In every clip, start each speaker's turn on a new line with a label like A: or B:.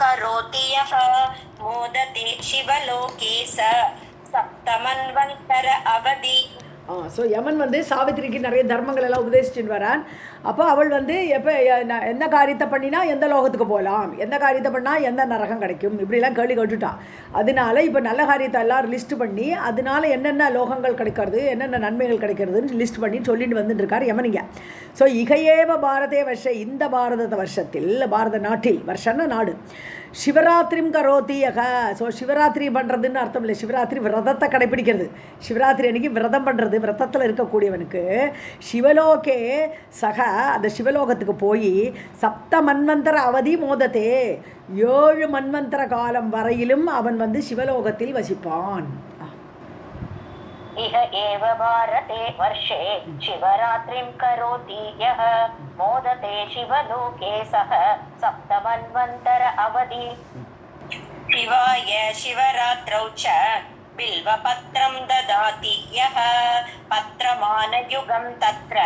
A: करोति यः मोदते शिवलोके स सप्तमन्वन्तर अवधि.
B: ஸோ யமன் வந்து சாவித்திரிக்கு நிறைய தர்மங்கள் எல்லாம் உபதேசிச்சுட்டு வரான். அப்போ அவள் வந்து எப்போ எந்த காரியத்தை பண்ணினா எந்த லோகத்துக்கு போகலாம், எந்த காரியத்தை பண்ணால் எந்த நரகம் கிடைக்கும், இப்படிலாம் கேள்வி கேட்டுட்டான். அதனால இப்போ நல்ல காரியத்தை எல்லாம் லிஸ்ட் பண்ணி அதனால என்னென்ன லோகங்கள் கிடைக்கிறது, என்னென்ன நன்மைகள் கிடைக்கிறதுன்னு லிஸ்ட் பண்ணி சொல்லிட்டு வந்துட்டு இருக்கார் யமனிங்க. ஸோ இகையேவ பாரதே வருஷ, இந்த பாரத வருஷத்தில், பாரத நாட்டில், வருஷன்னா நாடு, சிவராத்திரிம் கரோதி யக. ஸோ சிவராத்திரி பண்ணுறதுன்னு அர்த்தம் இல்லை, சிவராத்திரி விரதத்தை கடைப்பிடிக்கிறது. சிவராத்திரி அன்னைக்கு விரதம் பண்ணுறது, விரதத்தில் இருக்கக்கூடியவனுக்கு சிவலோகே சக, அந்த சிவலோகத்துக்கு போய் சப்த மன்வந்தர அவதி மோதத்தே, 7 மன்வந்தர காலம் வரையிலும் அவன் வந்து சிவலோகத்தில் வசிப்பான்.
A: इह एव भारते वर्षे शिवरात्रिं करोति यः मोदते शिवलोके सः सप्तमन्वन्तर अवधि. शिवाय शिवरात्रौ च बिल्वपत्रं ददाति यः पत्रमानयुगं तत्र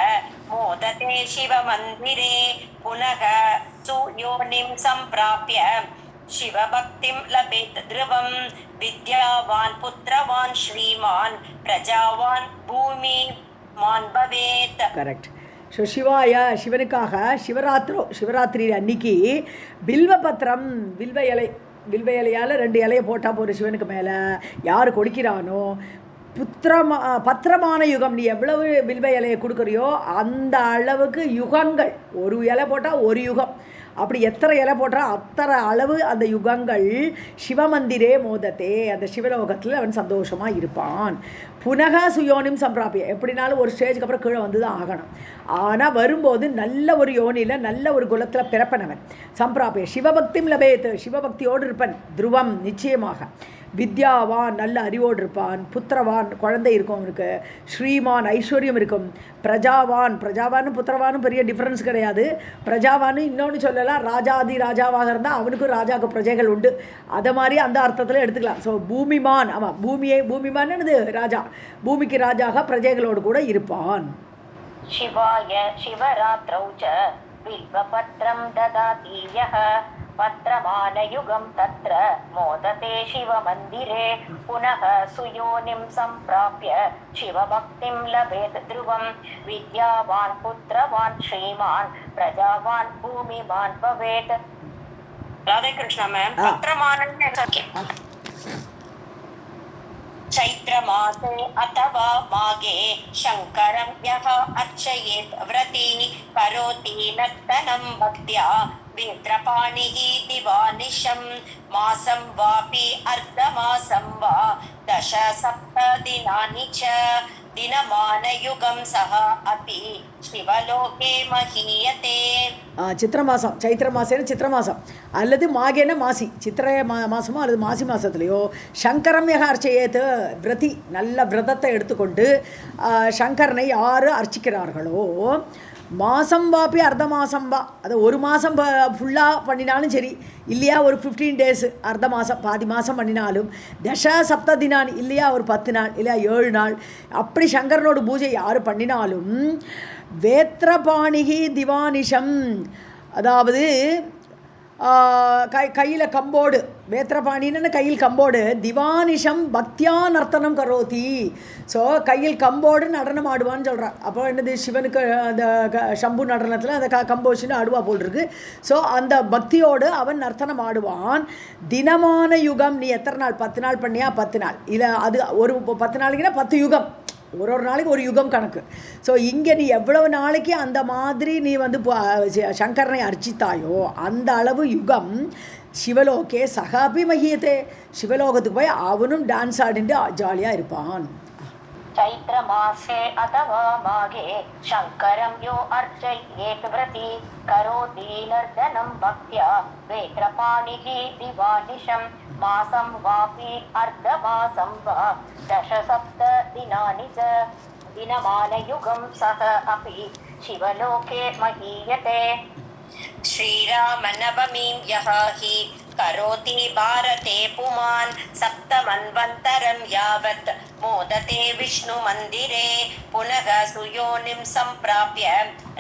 A: मोदते शिवमन्दिरे पुनः सुयोनिं सम्प्राप्य शिवभक्तिं लभेत् ध्रुवं. विद्यावान् पुत्रवान् श्रीमान् प्रजावान् भूमिमान् भवेत्.
B: கரெக்ட். ஸோ சிவாய, சிவனுக்காக சிவராத்திரி அன்னைக்கு பில்வபத்திரம், வில்வ இலையால் 2 இலையை போட்டால் போகிற சிவனுக்கு மேலே யார் கொடுக்கிறானோ, பத்திரமான யுகம், நீ எவ்வளவு வில்வ இலையை கொடுக்குறியோ அந்த அளவுக்கு யுகங்கள், ஒரு இலை போட்டால் ஒரு யுகம், அப்படி எத்தனை இலை போட்டால் அத்தனை அளவு அந்த யுகங்கள் சிவமந்திரே மோதத்தே, அந்த சிவலோகத்தில் அவன் சந்தோஷமாக இருப்பான். புனக சுயோனிம் சம்பிராபிய, எப்படினாலும் ஒரு ஸ்டேஜுக்கு அப்புறம் கீழே வந்து தான் ஆகணும். ஆனால் வரும்போது நல்ல ஒரு யோனியில் நல்ல ஒரு குலத்தில் பிறப்பனவன். சம்பிராபிய சிவபக்திம் லபேத், சிவபக்தியோடு இருப்பன், துருவம் நிச்சயமாக. வித்யாவான், நல்ல அறிவோடு இருப்பான். புத்திரவான், குழந்தை இருக்கும் அவனுக்கு. ஸ்ரீமான், ஐஸ்வர்யம் இருக்கும். பிரஜாவானும் புத்திரவானும் பெரிய டிஃப்ரென்ஸ் கிடையாது. பிரஜாவானு இன்னொன்று சொல்லலாம், ராஜாதி ராஜாவாக இருந்தால் அவனுக்கும் ராஜாவுக்கு பிரஜைகள் உண்டு, அதை மாதிரி அந்த அர்த்தத்தில் எடுத்துக்கலாம். ஸோ பூமிமான், ஆமாம், பூமிமான் என்னது, ராஜா, பூமிக்கு ராஜாக பிரஜைகளோடு கூட இருப்பான்.
A: शिवाय शिवरात्रौ च बिल्वपत्रं ददाति यः पत्रमानयुगं तत्र मोदते शिवमन्दिरे पुनः सुयोनिं सम्प्राप्य शिवभक्तिं लभेत् ध्रुवं. विद्यावान् पुत्रवान् श्रीमान् प्रजावान् भूमिमान् भवेत्. राधे कृष्ण मैम. पत्रमानः चैत्रमासे अथवा माघे शङ्करं यः अर्चयेत् व्रती करोति नर्तनं भक्त्या वेत्रपाणिः दिवानिशं. मासं वापि अर्धमासं वा 10-7 दिनानि च दिनमानयुगं सः अपि शिवलोके महीयते.
B: சித்திர மாதம், சைத்திர மாசேன்னு சித்திர மாதம், அல்லது மாகேன மாசி, சித்திரை மாதமோ அல்லது மாசி மாதத்துலையோ சங்கரம் யக அர்ச்சையேத்து விரதி, நல்ல விரதத்தை எடுத்துக்கொண்டு சங்கரனை யார் அர்ச்சிக்கிறார்களோ, மாதம் வாப்பி அர்த்த மாதம் வா, அதை ஒரு மாதம் ஃபுல்லாக பண்ணினாலும் சரி, இல்லையா ஒரு 15 days, அர்த்த மாதம் பாதி மாதம் பண்ணினாலும், 10-7 தினான், இல்லையா ஒரு 10 நாள், இல்லையா 7 நாள், அப்படி சங்கரனோட பூஜை யார் பண்ணினாலும் வேத்திரபாணிகி திவானிஷம், அதாவது கையில் கம்போடு, வேத்திரபாணின்னு கையில் கம்போடு, திவானிஷம் பக்தியா நர்த்தனம் கரோதி. ஸோ கையில் கம்போடு நடனம் ஆடுவான்னு சொல்கிறான். அப்போ என்னது, சிவனுக்கு அந்த சம்பு நடனத்தில் அந்த கம்போஷன்னு ஆடுவா போல் இருக்கு. ஸோ அந்த பக்தியோடு அவன் நர்த்தனம் ஆடுவான். தினமான யுகம், நீ எத்தனை நாள், 10 நாள் பண்ணியா 10 நாள், இல்லை அது ஒரு 10 நாளைக்குன்னா 10 யுகம், ஒரு நாளைக்கு ஒரு யுகம் கணக்கு. ஸோ இங்கே நீ எவ்வளவு நாளைக்கு அந்த மாதிரி நீ வந்து சங்கரனை அர்ச்சித்தாயோ அந்த அளவு யுகம் சிவலோகே சகாபி மகியத்தே, சிவலோகத்துக்கு போய் அவனும் டான்ஸ் ஆடிட்டு ஜாலியாக இருப்பான்.
A: चैत्र मासे अथवा माघे शङ्करं यो अर्चयेत् व्रती करोति नर्तनं भक्त्या वेत्रपाणिः दिवानिशं. मासं वापि अर्धमासं वा 10-7 दिनानि च दिनमानयुगं सः अपि शिवलोके महीयते. श्रीरामनवमीं यः हि करोति भारते पुमान् सप्तमन्वन्तरं यावत् मोदते विष्णुमन्दिरे पुनः सुयोनिं सम्प्राप्य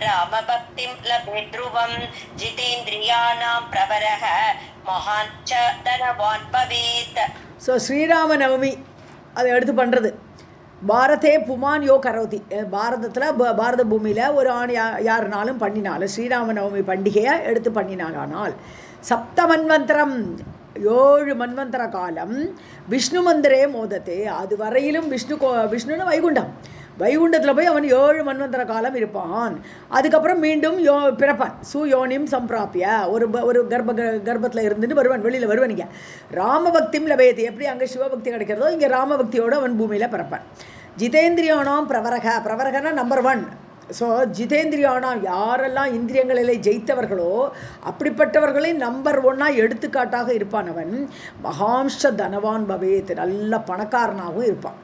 A: रामभक्तिं लभेत् ध्रुवं जितेन्द्रियाणां प्रवरः महान् च धनवान् भवेत्.
B: ஸோ ஸ்ரீராம நவமி அதை எடுத்து பண்ணுறது. பாரதே புமான் யோ கரோதி, பாரதத்தில் பாரத பூமியில் ஒரு ஆண் யாருனாலும் பண்ணினாலும் ஸ்ரீராம நவமி பண்டிகையை எடுத்து பண்ணினாலானால் சப்த மன்வந்தரம் 7 மன்வந்தர காலம் விஷ்ணு மந்திரே மோதத்தே, அது வரையிலும் விஷ்ணுன்னு வைகுண்டத்தில் போய் அவன் 7 மன்வந்தர காலம் இருப்பான். அதுக்கப்புறம் மீண்டும் பிறப்பான். சுயோனிம் சம்பிராப்பிய, ஒரு கர்ப்பத்தில் இருந்துட்டு வெளியில் வருவனிங்க. ராமபக்திம் லபேதி, எப்படி அங்கே சிவபக்தி கிடைக்கிறதோ இங்கே ராமபக்தியோடு அவன் பூமியில் பிறப்பான். ஜிதேந்திரியானாம் பிரவரகனா நம்பர் 1. ஸோ ஜிதேந்திரியானாம், யாரெல்லாம் இந்திரியங்களிலே ஜெயித்தவர்களோ அப்படிப்பட்டவர்களை நம்பர் 1 எடுத்துக்காட்டாக இருப்பான் அவன். மகாம்ஷ தனவான் பவேத், நல்ல பணக்காரனாகவும் இருப்பான்.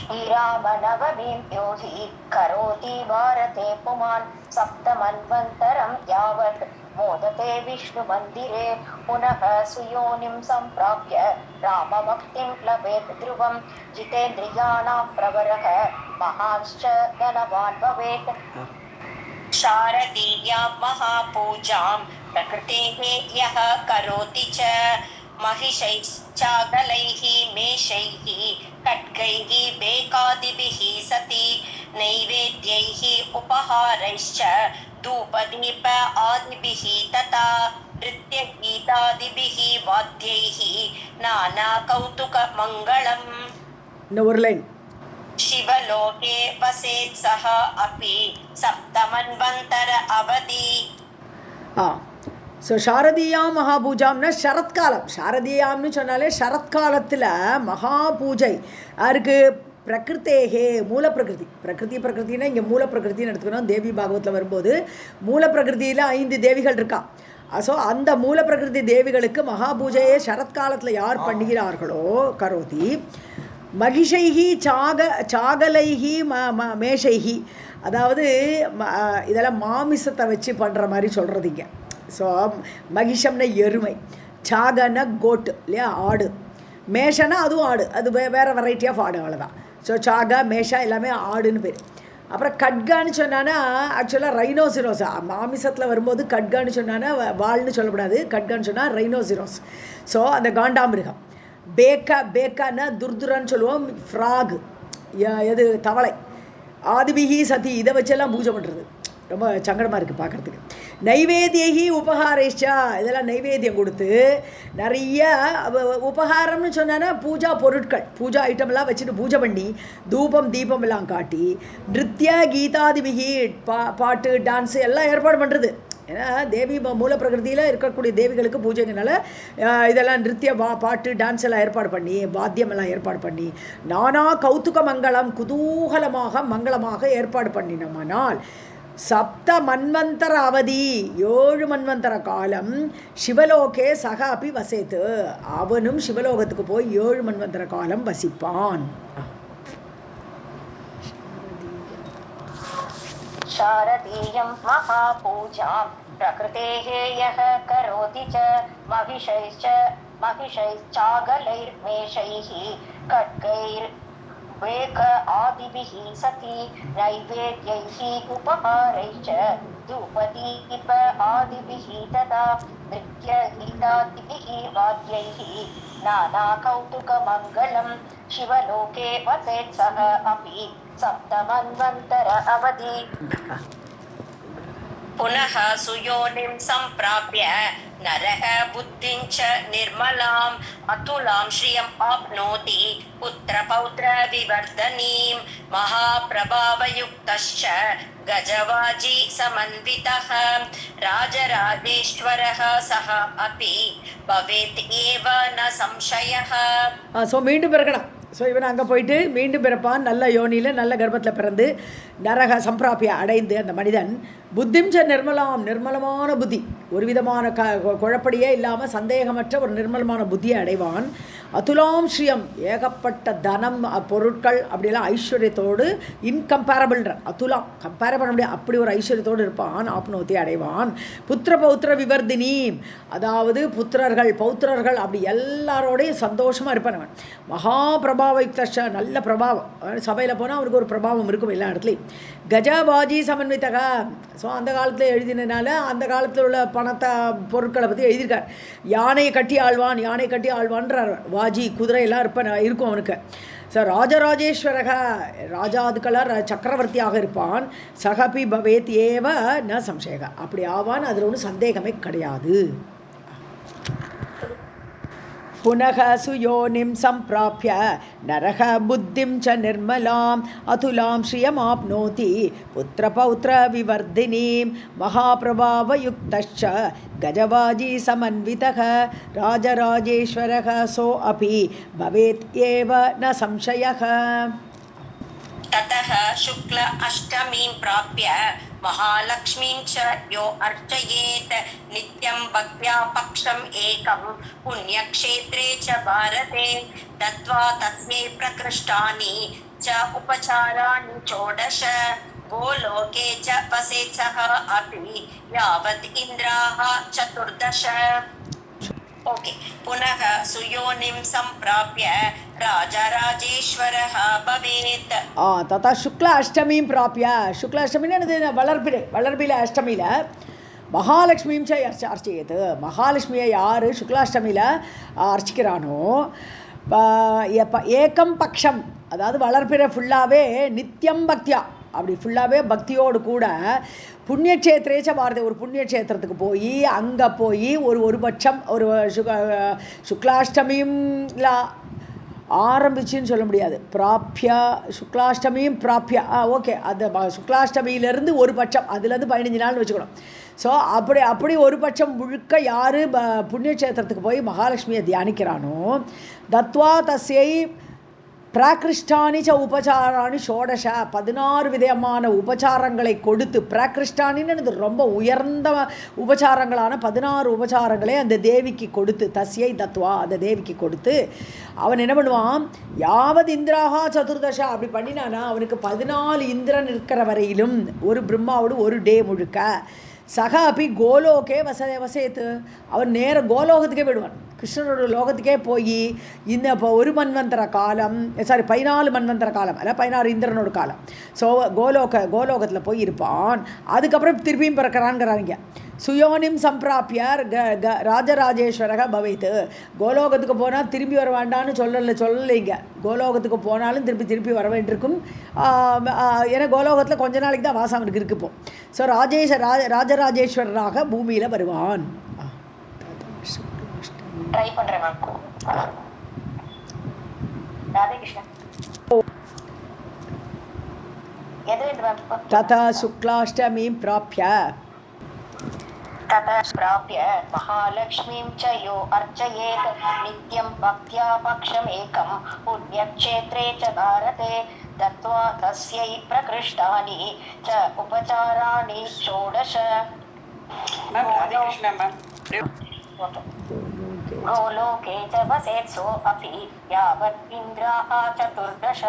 A: श्रीरामनवमीं यो हि करोति भारते पुमान् सप्तमन्वन्तरं यावत् मोदते विष्णुमन्दिरे पुनः सुयोनिं सम्प्राप्य रामभक्तिं लभेत् ध्रुवं जितेन्द्रियाणां प्रवरः महांश्च धनवान् भवेत्. शारदीयां महापूजां प्रकृतेः यः करोति च महिषैश्चागलैः मेषैः खड्गैः बेकादिभिः सति नैवेद्यैः उपहारैश्च धूपदीप आदिभिः तथा नृत्यगीतादिभिः वाद्यैः नानाकौतुकमङ्गलम्.
B: இன்னும் ஒரு லைன்.
A: शिवलोके वसेत् सः अपि सप्तमन्वन्तर अवधि.
B: ஸோ சாரதீயாம் மகாபூஜாம்னா சரத்காலம். சாரதீயாம்னு சொன்னாலே சரத்காலத்தில் மகாபூஜை யாருக்கு? பிரகிருத்தேகே, பிரகிருத்தினா இங்கே மூலப்பிரகிருத்தின்னு எடுத்துக்கணும். தேவி பாகவத்தில் வரும்போது மூலப்பிரகிருதியில் 5 தேவிகள் இருக்கா. ஸோ அந்த மூலப்பிரகிருதி தேவிகளுக்கு மகாபூஜையை சரத்காலத்தில் யார் பண்ணுகிறார்களோ கரோதி. மகிஷைஹி சாகலைஹி மேஷைஹி, அதாவது இதெல்லாம் மாமிசத்தை வச்சு பண்ணுற மாதிரி சொல்கிறதுங்க. ஸோ மகிஷம்னா எருமை, சாகனா கோட்டு இல்லையா, ஆடு. மேஷனா அதுவும் ஆடு, அது வேறு வெரைட்டி ஆஃப் ஆடு, அவ்வளோதான். ஸோ சாகா மேஷா எல்லாமே ஆடுன்னு பேர். அப்புறம் கட்கான்னு சொன்னான்னா ஆக்சுவலாக ரைனோசிரோஸ், மாமிசத்தில் வரும்போது கட்கான்னு சொன்னான்னா வால்னு சொல்லக்கூடாது, கட்கான்னு சொன்னால் ரைனோசிரோஸ். ஸோ அந்த காண்டாமிருகம். பேக்கான்னா துர்துரான்னு சொல்லுவோம், ஃப்ராகு, எது தவளை. ஆதிபிகி சதி, இதை வச்செல்லாம் பூஜை பண்ணுறது ரொம்ப சங்கடமாக இருக்குது பார்க்குறதுக்கு. நைவேத்தியகி உபகாரேஷா, இதெல்லாம் நைவேத்தியம் கொடுத்து நிறைய உபகாரம்னு சொன்னான்னா பூஜா பொருட்கள், பூஜா ஐட்டமெல்லாம் வச்சுட்டு பூஜை பண்ணி தூபம் தீபம் எல்லாம் காட்டி நிருத்திய கீதாதிபிகி பாட்டு டான்ஸு எல்லாம் ஏற்பாடு பண்ணுறது. ஏன்னா தேவி மூலப்பிரகிருதியில் இருக்கக்கூடிய தேவிகளுக்கு பூஜைங்கனால இதெல்லாம் நிருத்திய பாட்டு டான்ஸ் எல்லாம் ஏற்பாடு பண்ணி வாத்தியமெல்லாம் ஏற்பாடு பண்ணி நானா கௌதுக மங்களம், குதூகலமாக மங்களமாக ஏற்பாடு பண்ணினோமானால் சப்த மன்வந்தர அவதி, 7 மன்வந்தர காலம் சிவலோகே சக அப்பி வசேத்து, அவனும் சிவலோகத்துக்கு போய் 7 மன்வந்தர காலம் வசிப்பான்.
A: शारदीयं महापूजां प्रकृतेः यः करोति च महिषैश्चागलैर्मेषैः खड्गैर्वेक आदिभिः सति नैवेद्यैः उपहारैश्च धूपदीप आदिभिः तथा नृत्यगीतादिभिः वाद्यैः नानाकौतुकमङ्गलं. शिवलोके वसेत् सः अपि सप्तमन्वन्तर अवधि. पुनः सुयोनिं सम्प्राप्य नरः बुद्धिं च निर्मलाम् अतुलां श्रियम् आप्नोति पुत्रपौत्रविवर्धनीं. महाप्रभावयुक्तश्च गजवाजी समन्वितः राजराजेश्वरः सः अपि भवेत् एव न संशयः.
B: ஸோ மீண்டும் பிறக்கணும். ஸோ இவன் அங்கே போயிட்டு மீண்டும் பிறப்பான், நல்ல யோனியில் நல்ல கர்ப்பத்தில் பிறந்து நரக சம்பிராப்பிய அடைந்து அந்த மனிதன் புத்திம் ச நிர்மலாம், நிர்மலமான புத்தி, ஒரு விதமான குழப்படியே இல்லாமல் சந்தேகமற்ற ஒரு நிர்மலமான புத்தியை அடைவான். அதுலாம் ஸ்ரீயம், ஏகப்பட்ட தனம் பொருட்கள் அப்படிலாம் ஐஸ்வர்யத்தோடு இன்கம்பேரபிள்ன்ற அதுலாம் கம்பேர் பண்ண முடியாது, அப்படி ஒரு ஐஸ்வர்யத்தோடு இருப்பான். ஆப்னோத்தி அடைவான். புத்திர பௌத்திர விவர்தினி, அதாவது புத்திரர்கள் பௌத்திரர்கள் அப்படி எல்லாரோடையும் சந்தோஷமாக இருப்பான் அவன். மகா பிரபாவயுக்த, நல்ல பிரபாவம், சபையில் போனால் அவருக்கு ஒரு பிரபாவம் இருக்கும் எல்லா இடத்துலையும். கஜபாஜி சமன்வித்தக, ஸோ அந்த காலத்தில் எழுதினால அந்த காலத்தில் உள்ள பணத்தை பொருட்களை பற்றி எழுதியிருக்கார். யானையை கட்டி ஆழ்வான், யானை கட்டி ஆழ்வான்றார். வாஜி குதிரையெல்லாம் இருக்கும் அவனுக்கு. ஸோ ராஜராஜேஸ்வரக, ராஜாதுக்களார் சக்கரவர்த்தியாக இருப்பான். சகபி பவேத் ஏவ ந சம்சயக, அப்படி ஆவான், அதில் ஒன்றும் சந்தேகமே கிடையாது. புனக சுயோனிம் சம்பிராப்ய நரக புத்திம் ச நிர்மலாம் அதுலாம் ஸ்ரீயமாப்னோதி புத்திரபௌத்திர விவர்தினீம் மகாபிரபாவயுக்தச்ச கஜவாஜி சமன்விதக ராஜராஜேஸ்வரக சோ அபி பவேத் ஏவ ந சம்சயः.
A: ततः शुक्ल अष्टमीं प्राप्य महालक्ष्मीं च यो अर्चयेत् नित्यं भक्त्या पक्षम् एकं पुण्यक्षेत्रे च भारते दत्त्वा तस्यै प्रकृष्टानि च उपचाराणि षोडश गोलोके च वसेत् सः अपि यावत् इन्द्राः चतुर्दश. ओके, पुनः सुयोनिं सम्प्राप्य राजराजेश्वरः भवेत्.
B: तथा शुक्ल अष्टमीं प्राप्य, शुक्ल अष्टमी வளர்பிறை அஷ்டமியில் மகாலட்சுமியும் அர்ச்சையது. மகாலட்சுமியை யார் சுக்லாஷ்டமியில் அர்ச்சிக்கிறானோ, ஏகம் பக்ஷம், அதாவது வளர்பிறை ஃபுல்லாகவே நித்தியம் பக்தியா, அப்படி ஃபுல்லாகவே பக்தியோடு கூட புண்ணியக்ஷேத்திரேச்ச பாரதி, ஒரு புண்ணியக்ஷேத்திரத்துக்கு போய் அங்கே போய் ஒரு பட்சம் ஒரு சுக்லாஷ்டமியும் ஆரம்பிச்சுன்னு சொல்ல முடியாது, பிராப்யா சுக்லாஷ்டமியும் பிராப்யா, ஓகே, அந்த சுக்லாஷ்டமியிலேருந்து ஒரு பட்சம், அதுலேருந்து 15 நாள்னு வச்சுக்கணும். ஸோ அப்படி ஒரு பட்சம் முழுக்க யார் புண்ணியக்ஷேத்திரத்துக்கு போய் மகாலட்சுமியை தியானிக்கிறானோ, தத்வா தஸ்யை பிராகிருஷ்டானி ச உபச்சாராணி ஷோடஷ, 16 விதமான உபச்சாரங்களை கொடுத்து, பிராகிருஷ்டானின்னு ரொம்ப உயர்ந்த உபச்சாரங்களான 16 உபச்சாரங்களை அந்த தேவிக்கு கொடுத்து, தஸ்யை தத்வா அந்த தேவிக்கு கொடுத்து அவன் என்ன பண்ணுவான், யாவது இந்திராகா சதுர்தஷா, அப்படி பண்ணினானா அவனுக்கு 14 இந்திரன் இருக்கிற வரையிலும் ஒரு பிரம்மாவோடு ஒரு டே முழுக்க. சக அப்படி கோலோகே வசேத்து, அவன் நேர கோலோகத்துக்கே விடுவான், கிருஷ்ணனோட லோகத்துக்கே போய் இந்த இப்போ 1 மன்வந்தர காலம், 14 மன்வந்தர காலம், அல்ல 16 இந்திரனோட காலம். ஸோ கோலோகத்தில் போய் இருப்பான். அதுக்கப்புறம் திருப்பியும் பிறக்கிறான்ங்கிறாங்க. சுயோனிம் சம்பிராப்பியார் ராஜராஜேஸ்வரக பவைத்து, கோலோகத்துக்கு போனால் திரும்பி வர வேண்டான்னு சொல்லலைங்க. கோலோகத்துக்கு போனாலும் திருப்பி வர வேண்டியிருக்கும். ஏன்னா கோலோகத்தில் கொஞ்ச நாளைக்கு தான் வாசம் அவனுக்கு இருக்கு இப்போ. ஸோ ராஜராஜேஸ்வரராக பூமியில் வருவான்.
A: ட்ரை பண்றேன் மேம். ராதே கிருஷ்ணா.
B: ததா சுக்லாஷ்டமீம் பிராப்ய
A: महालक्ष्मीं च यो अर्चयेत् नित्यं भक्त्या पक्षमेकं पुण्यक्षेत्रे च भारते दत्त्वा तस्यै प्रकृष्टानि च उपचाराणि षोडश. गोलोके च वसेत् सो अपि यावत् इन्द्राः चतुर्दश.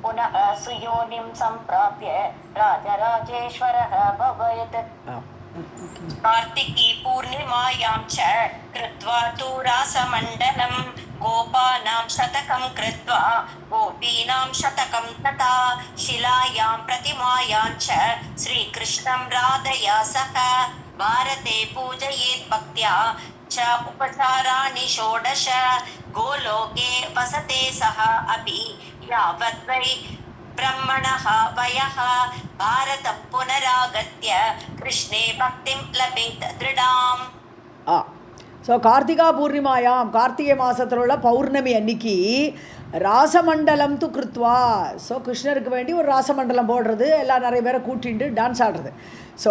A: पुनः सुयोनिं सम्प्राप्य राजराजेश्वरः भवेत्. कार्तिकी पूर्णिमायां च कृत्वा तु रासमण्डलं गोपानां शतकं कृत्वा गोपीनां शतकं तथा शिलायां प्रतिमायां च श्रीकृष्णं राधया सह भारते पूजयेत् भक्त्या च उपचाराणि षोडश. गोलोके वसते सः अपि यावत् वै ब्रह्मणः वयः भारतं पुनरागत्य कृष्णे भक्तिं लभेत् दृढाम्.
B: ஸோ கார்த்திகா பூர்ணிமாயாம், கார்த்திகை மாதத்தில் உள்ள பௌர்ணமி அன்னைக்கு ராசமண்டலம் து கிருத்வா. ஸோ கிருஷ்ணருக்கு வேண்டி ஒரு ராசமண்டலம் போடுறது, எல்லாம் நிறைய பேரை கூட்டிட்டு டான்ஸ் ஆடுறது. ஸோ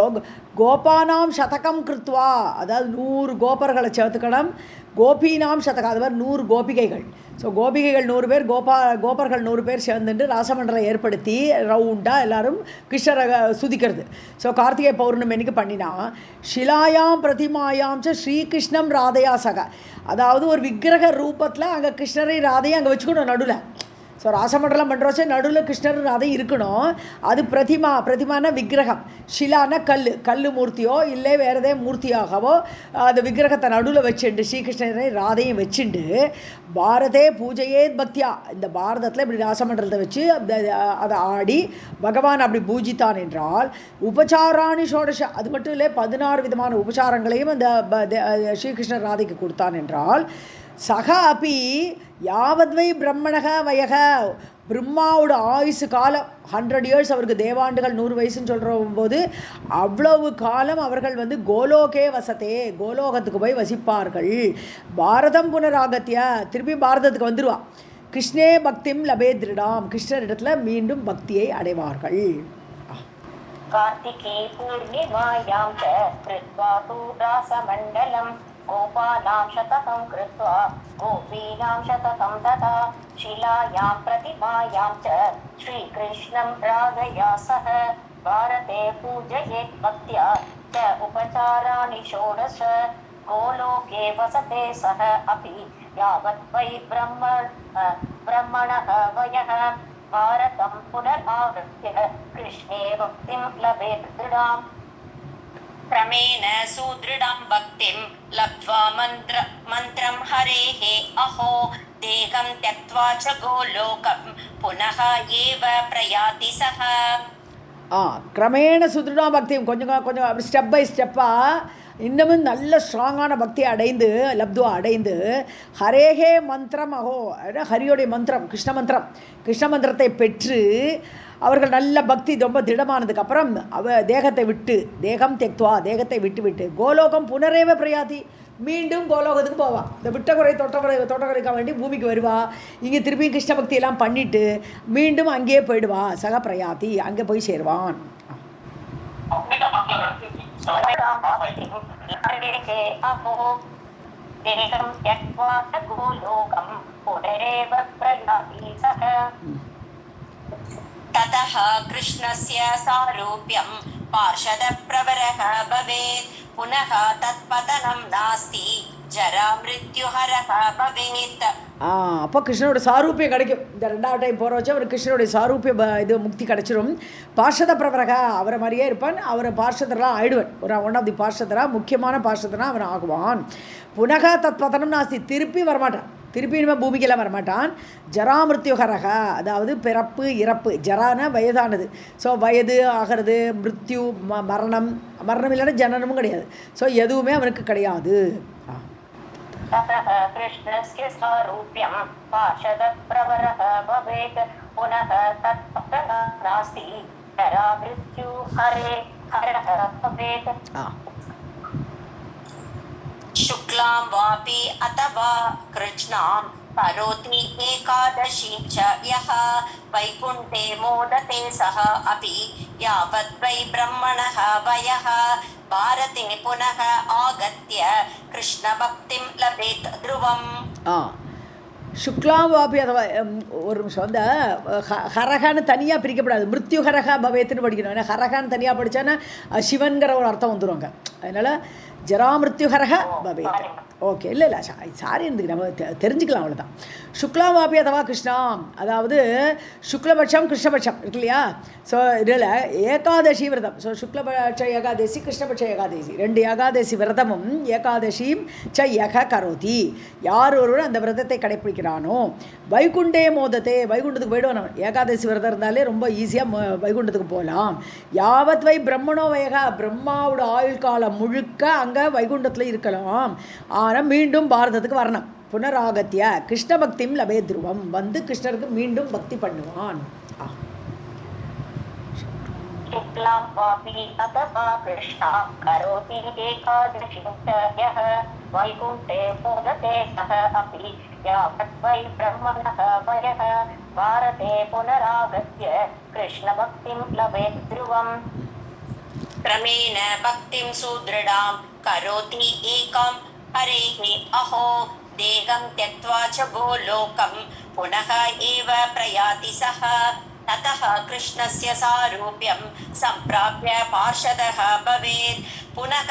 B: கோபானாம் சதகம் கிருத்வா, அதாவது 100 கோபர்களை சேர்த்துக்கணும். கோபீனாம் சதகம், அது மாதிரி 100 கோபிகைகள். ஸோ கோபிகைகள் 100 பேர், கோபர்கள் 100 பேர் சேர்ந்துட்டு ராசமண்டலம் ஏற்படுத்தி ரவுண்டாக எல்லோரும் கிருஷ்ணரை சுதிக்கிறது. ஸோ கார்த்திகை பௌர்ணமி அன்னைக்கு பண்ணினா ஷிலாயாம் பிரதிமாயாம் ஸ்ரீகிருஷ்ணம் ராதையா சக, அதாவது ஒரு விக்கிரக ரூபத்தில் அங்கே கிருஷ்ணரை ராதையை அங்கே வச்சுக்கணும் நடுவில். ஸோ ராசமண்டலம் பண்ணுறோச்சே நடுவில் கிருஷ்ணர் ராதையும் இருக்கணும். அது பிரதிமான விக்கிரகம், ஷிலான கல் மூர்த்தியோ இல்லை வேறு எதே மூர்த்தியாகவோ அந்த விக்கிரகத்தை நடுவில் வச்சுண்டு ஸ்ரீகிருஷ்ணரை ராதையும் வச்சுண்டு பாரதே பூஜையே பக்தியா, இந்த பாரதத்தில் இப்படி ராசமண்டலத்தை வச்சு அதை ஆடி பகவான் அப்படி பூஜித்தான் என்றால் உபசாராணி ஷோடச, அது மட்டும் இல்லை 16 விதமான உபசாரங்களையும் அந்த ஸ்ரீகிருஷ்ணர் ராதைக்கு கொடுத்தான் என்றால் சக அப்பி யாவத்வை பிரம்மணக வயக, பிரம்மாவோட ஆயுசு காலம் 100 years, அவருக்கு தேவாண்டுகள் 100 வயசுன்னு சொல்கிற போது அவ்வளவு காலம் அவர்கள் கோலோகே வசத்தே, கோலோகத்துக்கு போய் வசிப்பார்கள். பாரதம் புனராகத்திய, திருப்பி பாரதத்துக்கு வந்துடுவா. கிருஷ்ணே பக்திம் லபே திருடாம், கிருஷ்ணர் இடத்துல மீண்டும் பக்தியை அடைவார்கள்.
A: கார்த்திகே பூர்ணிமாயாம் ச கிருத்வா தூ ராசமண்டலம் गोपानां शतकं कृत्वा गोपीनां शतकं तथा शिलायां प्रतिमायां च श्रीकृष्णं राधया सह भारते पूजयेत् भक्त्या च उपचाराणि षोडश गोलोके वसते सः अपि यावत् वै ब्रह्मणः वयः भारतं पुनरावृत्य कृष्णे भक्तिं लभेत् दृढाम्. क्रमेण सुदृढं भक्तिं लब्ध्वा मन्त्रं हरेः अहो देहं त्यक्त्वा च गोलोकं पुनः एव प्रयाति सः.
B: क्रमेण सुदृढा பக்தியும் கொஞ்சம் ஸ்டெப் பை ஸ்டெப்பாக இன்னமும் நல்ல ஸ்ட்ராங்கான பக்தியை அடைந்து லப்துவா அடைந்து ஹரேகே மந்திரம் அஹோ, ஹரியோடைய மந்திரம் கிருஷ்ண மந்திரத்தை பெற்று அவர்கள் நல்ல பக்தி ரொம்ப திடமானதுக்கப்புறம் தேகத்தை விட்டு தேகத்தை விட்டு கோலோகம் புனரேவ பிரயாதி, மீண்டும் கோலோகத்துக்கு போவா. இந்த விட்டகுறை தொட்டகுறைக்க வேண்டி பூமிக்கு வருவா. இங்கே திருப்பி கிருஷ்ண பக்தி எல்லாம் பண்ணிட்டு மீண்டும் அங்கேயே போயிடுவா. சக பிரயாதி, அங்கே போய் சேருவான்.
A: ततः कृष्णस्य सारूप्यं पार्षदप्रवरः भवेत् पुनः तत्पतनं नास्ति जरा मृत्युहरः भवेत्.
B: அப்போ கிருஷ்ணனோட சாரூப்பியம் கிடைக்கும். இந்த 2வது டைம் போகிற வச்சு அவர் கிருஷ்ணனுடைய சாரூப்பிய இது முக்தி கிடைச்சிடும். பார்ஷத பிரவரக, அவரை மாதிரியே இருப்பான். அவர் பார்ஷதரெலாம் ஆயிடுவான். ஒன் ஆஃப் தி பார்ஷதரா, முக்கியமான பார்ஷதனா அவன் ஆகுவான். புனக தத்பதனம் நாஸ்தி, திருப்பி வரமாட்டான். திருப்பி இனிமேல் பூமிக்கெல்லாம் வரமாட்டான். ஜராமிருத்யுஹரக, அதாவது பிறப்பு இறப்பு, ஜரான வயதானது. ஸோ வயது ஆகிறது, மிருத்யு மரணம் இல்லைன்னா ஜனனமும் கிடையாது. ஸோ எதுவுமே அவனுக்கு கிடையாது.
A: ततः कृष्णस्य सारूप्यं पार्षदप्रवरः भवेत् पुनः तत्पतनं नास्ति जरा मृत्युहरः भवेत्. शुक्लां वापि अथवा कृष्णां करोति एकादशीं च यः वैकुण्ठे मोदते सः अपि यावत् वै ब्रह्मणः वयः भारते पुनः आगत्य कृष्णभक्तिं लभेत् ध्रुवम्.
B: சுக்லாம் வாபி, அதை ஒரு நிமிஷம், அந்த ஹரகான்னு தனியாக பிரிக்கப்படாது. மிருத்யுஹரகா பவேத்துன்னு படிக்கணும். ஏன்னா ஹரகான்னு தனியாக படித்தான்னா சிவன்கிற ஒரு அர்த்தம் வந்துடுவாங்க. அதனால் ஜராமிருத்யுஹரக பவேத். ஓகே, இல்லை சாரி இருந்துக்கு நம்ம தெரிஞ்சுக்கலாம், அவ்வளோதான். சுக்லாவாபி அதவா கிருஷ்ணா, அதாவது சுக்லபட்சம் கிருஷ்ணபட்சம் இருக்கு இல்லையா. ஸோ இதில் ஏகாதசி விரதம். ஸோ சுக்லபட்ச ஏகாதசி, கிருஷ்ணபட்ச ஏகாதசி, 2 ஏகாதசி விரதமும் ஏகாதசியும் ச யக கரோதி, யார் ஒருவர் அந்த விரதத்தை கடைப்பிடிக்கிறானோ வைகுண்டே மோதத்தே, வைகுண்டத்துக்கு போய்டுவான். அவன் ஏகாதசி விரதம் இருந்தாலே ரொம்ப ஈஸியாக வைகுண்டத்துக்கு போகலாம். யாவத் வை பிரம்மணோ வயகா, பிரம்மாவோட ஆயுள் காலம் முழுக்க அங்கே வைகுண்டத்தில் இருக்கலாம். ஆனால் மீண்டும் பாரதத்துக்கு வரணும். புனராகத்திய கிருஷ்ண பக்திம் லபே துருவம், வந்து கிருஷ்ணருக்கு மீண்டும் பக்தி பண்ணுவான்.
A: शुक्लां वापि अथवा कृष्णां करोति एकादशीं च यः वैकुण्ठे मोदते सः अपि यावत् वै ब्रह्मणः वयः भारते पुनरागत्य कृष्णभक्तिं लभेत् ध्रुवम् क्रमेण भक्तिं सुदृढां करोति एकां हरेः अहो देहं त्यक्त्वा च गोलोकं पुनः एव प्रयाति सः ततः कृष्णस्य सारूप्यं सम्प्राप्य पार्षदः भवेत् पुनः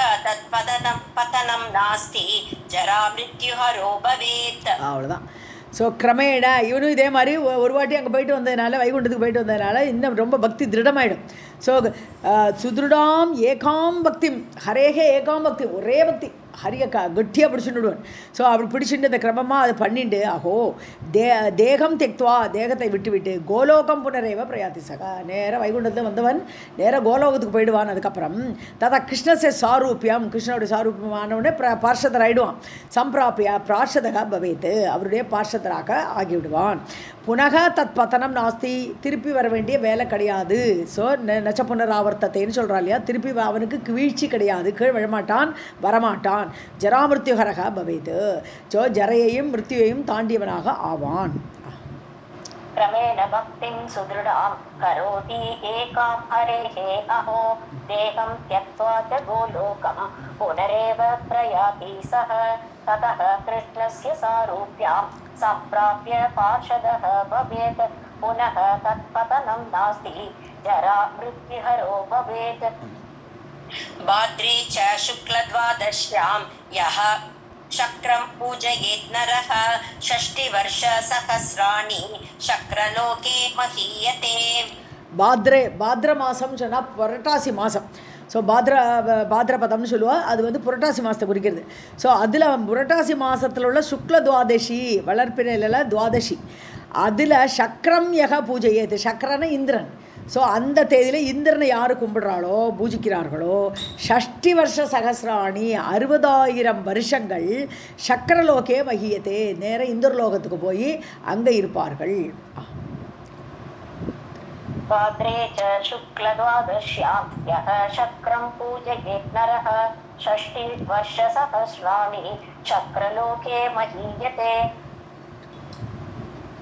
A: पतनं नास्ति जरा मृत्युहरो भवेत्
B: அவ்வளோதான். ஸோ கிரமேண இவனும் இதே மாதிரி ஒரு வாட்டி அங்கே போயிட்டு வந்ததுனால, வைகுண்டத்துக்கு போயிட்டு வந்ததுனால இன்னும் ரொம்ப பக்தி திருடமாயிடும். ஸோ சுதுருடாம் ஏகாம் பக்தி, ஹரேகே ஏகாம் பக்தி, ஒரே பக்தி ஹரிய கட்டியாக பிடிச்சுடுவான். ஸோ அப்படி பிடிச்சிட்டு அந்த கிரமமாக அதை பண்ணிட்டு அஹோ தேகம் தெக்துவா, தேகத்தை விட்டுவிட்டு கோலோகம் புனரேவ பிரயாத்தி சகா, நேராக வைகுண்டத்தில் வந்தவன் நேராக கோலோகத்துக்கு போயிடுவான். அதுக்கப்புறம் ததா கிருஷ்ணசே சாரூபியம், கிருஷ்ணனுடைய சாரூபியமானவனே பார்ஷதர் ஆகிடுவான். சம்பிராபிய பார்ஷதகா பவேத்து, அவருடைய பார்ஷதராக ஆகிவிடுவான். புனக தத் பத்தனம் நாஸ்தி, திருப்பி வர வேண்டிய வேலை கிடையாது. ஸோ நச்ச புனராவர்த்தத்தைன்னு சொல்கிறா இல்லையா, திருப்பி அவனுக்கு வீழ்ச்சி கிடையாது, கீழ் விழமாட்டான், வரமாட்டான். ஜராமிருத்யுஹரக பவேத், ஸோ ஜரையையும் மிருத்யுவையும் தாண்டியவனாக ஆவான்.
A: क्रमेण भक्तिं सुदृढां करोति एकां हरेः अहो देहं त्यक्त्वा च गोलोकं पुनरेव प्रयाति सः ततः कृष्णस्य सारूप्यां सम्प्राप्य पार्षदः भवेत् पुनः तत्पतनं नास्ति जरा मृत्युहरो भवेत् भाद्रे च शुक्लद्वादश्यां यः शक्रं पूजयेत् नरः षष्टिवर्षसहस्राणि शक्रलोके महीयते.
B: பாத்ர மாதம் சொன்னால் புரட்டாசி மாதம். ஸோ பாத்ரபதம்னு சொல்லுவாள், அது வந்து புரட்டாசி மாதத்தை குறிக்கிறது. ஸோ அதில் புரட்டாசி மாதத்தில் உள்ள சுக்ல துவாதசி, வளர்ப்பினையில் துவாதசி, அதில் சக்கரம் யக பூஜையேது, சக்கரன இந்திரன். ஸோ அந்த தேதியில் இந்திரனை யார் கும்பிடுறாளோ பூஜிக்கிறார்களோ, ஷஷ்டி வருஷ சகசிராணி 60,000 வருஷங்கள் சக்கரலோகே மகியத்தே, நேர இந்திரலோகத்துக்கு போய் அங்கே இருப்பார்கள்.
A: भाद्रे च शुक्लद्वादश्यां यः शक्रं पूजयेत् नरः षष्टिवर्षसहस्राणि शक्रलोके महीयते.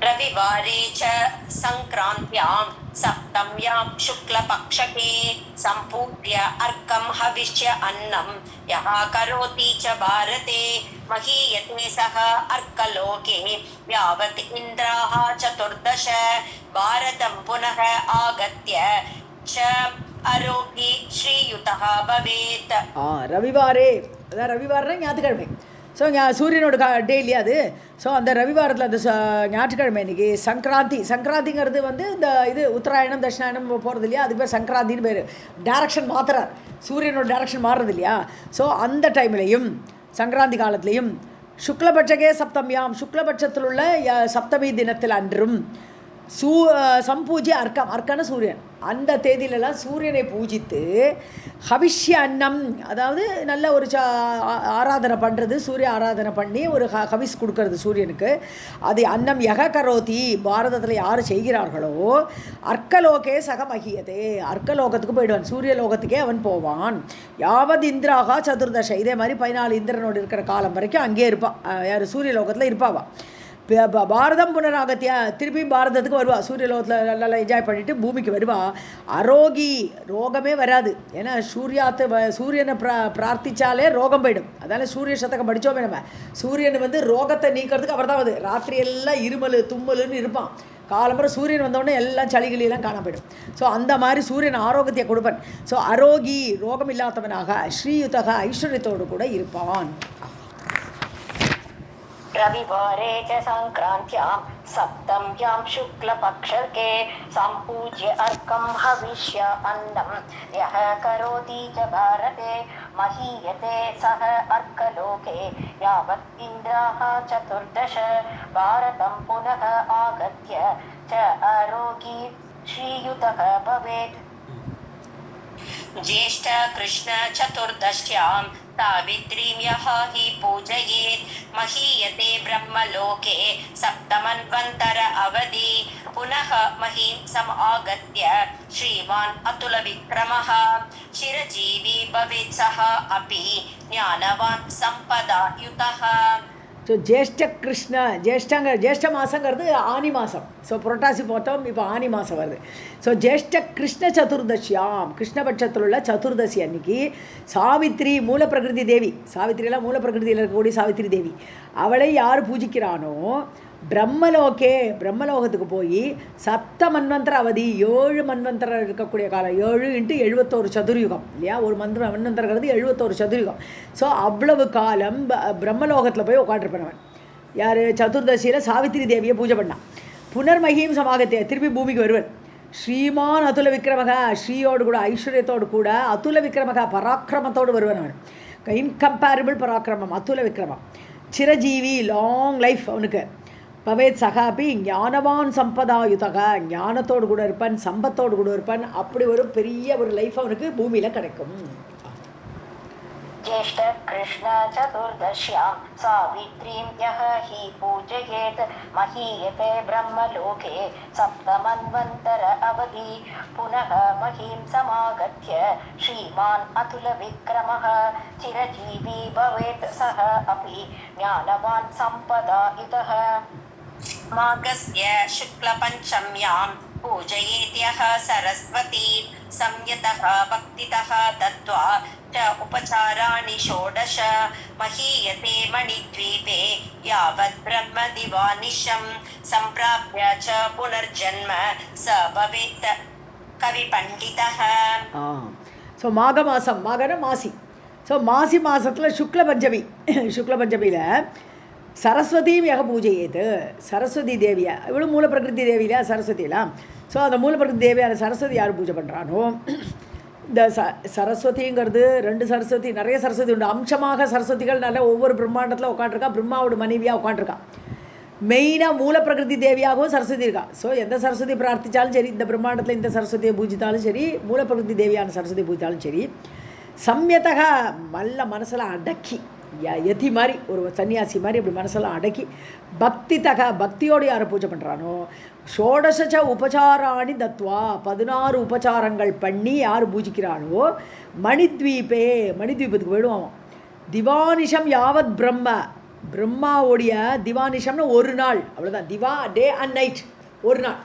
A: रविवारे च संक्रान्त्यां सप्तम्यां शुक्लपक्षके सम्पूज्य अर्कं हविष्य अन्नं यः करोति च भारते महीयते सः अर्कलोके यावत् इन्द्राः 14 भारतं पुनः आगत्य च आरोग्ये श्रीयुतः भवेत्.
B: रविवारे, அதான் ரவிவாரம்னா ஞாயிற்றுக்கிழமை. ஸோ சூரியனோட டே இல்லையா அது. ஸோ அந்த ரவிவாரத்தில் அந்த ஞாயிற்றுக்கிழமை இன்றைக்கி சங்கராந்திங்கிறது வந்து இந்த இது உத்தராயணம் தட்சிணாயணம் போகிறது இல்லையா, அதுக்கு பேர் சங்கராந்தின்னு பேர். டேரக்ஷன் மாற்றுறார், சூரியனோட டேரக்ஷன் மாறுறது இல்லையா. ஸோ அந்த டைம்லையும் சங்கராந்தி காலத்துலேயும் சுக்லபட்சகே சப்தமியாம், சுக்லபட்சத்தில் உள்ள சப்தமி தினத்தில் அன்றும் சம்பூஜ்ய அர்க்கன சூரியன், அந்த தேதியிலலாம் சூரியனை பூஜித்து ஹவிஷ்ய அன்னம், அதாவது நல்ல ஒரு ஆராதனை பண்ணுறது, சூரிய ஆராதனை பண்ணி ஒரு ஹவிஸ் கொடுக்கறது சூரியனுக்கு. அது அன்னம் யக கரோதி, பாரதத்தில் யார் செய்கிறார்களோ அர்க்கலோகே சக மகியதே, அர்க்கலோகத்துக்கு போயிடுவான், சூரிய லோகத்துக்கே அவன் போவான். யாவது இந்திராகா சதுர்தசை, இதே மாதிரி 14 இந்திரனோடு இருக்கிற காலம் வரைக்கும் அங்கேயே இருப்பான். யார் சூரிய லோகத்தில் இருப்பாவா. பாரதம் புனராகத்தியா, திருப்பியும் பாரதத்துக்கு வருவா, சூரிய லோகத்தில் நல்லா என்ஜாய் பண்ணிவிட்டு பூமிக்கு வருவா. அரோகி, ரோகமே வராது. ஏன்னா சூரியனை பிரார்த்திச்சாலே ரோகம் போயிடும். அதனால் சூரிய சதகம் படித்தோமே நம்ம. சூரியன் வந்து ரோகத்தை நீக்கிறதுக்கு அவர் தான் வந்து ராத்திரி எல்லாம் இருமல் தும்மலுன்னு இருப்பான். காலம்புற சூரியன் வந்தோடனே எல்லாம் சளிகளெல்லாம் காண போயிடும். ஸோ அந்த மாதிரி சூரியன் ஆரோக்கியத்தை கொடுப்பன். ஸோ அரோகி, ரோகம் இல்லாதவனாக ஸ்ரீயுதக ஐஸ்வர்யத்தோடு கூட இருப்பான்.
A: रविवारे च संक्रान्त्यां सप्तम्यां शुक्लपक्षके सम्पूज्य अर्कं हविष्य अन्नं यः करोति च भारते महीयते सः अर्कलोके यावत् इन्द्राः 14 भारतं पुनः आगत्य च आरोगी श्रीयुतः भवेत्. ज्येष्ठ कृष्ण चतुर्दश्यां सावित्रीं यः हि पूजयेत् महीयते ब्रह्मलोके सप्तमन्वन्तर अवधि पुनः महीं समागत्य श्रीमान् अतुलविक्रमः चिरजीवी भवेत् सः अपि ज्ञानवान् सम्पदा युतः.
B: ஸோ ஜேஷ்ட கிருஷ்ண ஜேஷ்ட மாதங்கிறது ஆனி மாதம். ஸோ புரட்டாசி போட்டோம், இப்போ ஆனி மாதம் வருது. ஸோ ஜேஷ்ட கிருஷ்ண சதுர்தசியாம், கிருஷ்ணபட்சத்தில் உள்ள சதுர்தசி அன்னைக்கு சாவித்ரி மூலப்பிரகிருதி தேவி, சாவித்திரியெல்லாம் மூலப்பிரகிருதியில் இருக்கக்கூடிய சாவித்ரி தேவி, அவளை யார் பூஜிக்கிறானோ பிரம்மலோகே, பிரம்மலோகத்துக்கு போய் சப்த மன்வந்தர அவதி, 7 மன்வந்தரம் இருக்கக்கூடிய காலம், 7 × 71 சதுர்யுகம் இல்லையா, ஒரு மன்வந்தரங்கிறது 71 சதுர்யுகம். ஸோ அவ்வளவு காலம் பிரம்மலோகத்தில் போய் உட்காந்துருப்பேன். யார்? சதுர்தசியில் சாவித்திரி தேவியை பூஜை பண்ணான். புனர்மகியும் சமாகத்தை, திருப்பி பூமிக்கு வருவன். ஸ்ரீமான் அதுல விக்ரமக, ஸ்ரீயோடு கூட ஐஸ்வர்யத்தோடு கூட அதுல விக்ரமக பராக்கிரமத்தோடு வருவன். அவன் இன்கம்பேரபிள் பராக்கிரமம், அதுல விக்ரமம், சிரஜீவி, லாங் லைஃப் அவனுக்கு. பவேத் சகாபி ஞானவான் சம்பதாயுதக, ஞானத்தோடு கூட இருப்பான், சம்பத்தோடு கூட இருப்பான். அப்படி ஒரு பெரிய ஒரு லைஃப் அவனுக்கு பூமியில் கிடைக்கும்.
A: ज्येष्ठ कृष्ण चतुर्दश्यां सावित्रीं यः हि पूजयेत् महीयते ब्रह्मलोके सप्तमन्वन्तर अवधि पुनः महीं समागत्य श्रीमान् अतुलविक्रमः चिरजीवी भवेत् सः अपि ज्ञानवान् सम्पदायुतः. माघस्य शुक्लपञ्चम्यां पूजयेत्यः सरस्वती संयतः भक्तितः दत्त्वा च उपचाराणि षोडश महीयते मणिद्वीपे यावत् ब्रह्मदिवानिशं सम्प्राप्य च पुनर्जन्म स भवेत् कविपण्डितः.
B: ஸோ மாக மாதம், மாகன மாசி. ஸோ மாசி மாதத்தில் சுக்ல பஞ்சமியில் சரஸ்வதியும் யக பூஜையேது, சரஸ்வதி தேவியா, இவ்வளோ மூலப்பிரகிருதி தேவியில சரஸ்வதியெல்லாம். ஸோ அந்த மூலப்பிரகிருதி தேவியான சரஸ்வதி யார் பூஜை பண்ணுறானோ, இந்த சரஸ்வதிங்கிறது 2 சரஸ்வதி, நிறைய சரஸ்வதி உண்டு. அம்சமாக சரஸ்வதிகள் நல்ல ஒவ்வொரு பிரம்மாண்டத்தில் உட்காந்துருக்கா, பிரம்மாவோட மனைவியாக உட்காந்துருக்கா. மெயினாக மூலப்பிரகிருதி தேவியாகவும் சரஸ்வதி இருக்கா. ஸோ எந்த சரஸ்வதி பிரார்த்தித்தாலும் சரி, இந்த பிரம்மாண்டத்தில் இந்த சரஸ்வதியை பூஜித்தாலும் சரி, மூலப்பிரகிருதி தேவியான சரஸ்வதி பூஜித்தாலும் சரி, சம்யத்தக நல்ல மனசெல்லாம் அடக்கி, யதி மாதிரி ஒரு சன்னியாசி மாதிரி இப்படி மனசெல்லாம் அடக்கி, பக்தி தக பக்தியோடு யாரை பூஜை பண்ணுறானோ, ஷோடச உபசாராணி தத்வா 16 உபசாரங்கள் பண்ணி யார் பூஜிக்கிறானோ, மணித்வீபே, மணித்வீபத்துக்கு போயிடுவான். திவானிஷம் யாவத் பிரம்மாவுடைய திவானிஷம்னு ஒரு நாள், அவ்வளோதான். திவா டே அண்ட் நைட், ஒரு நாள்.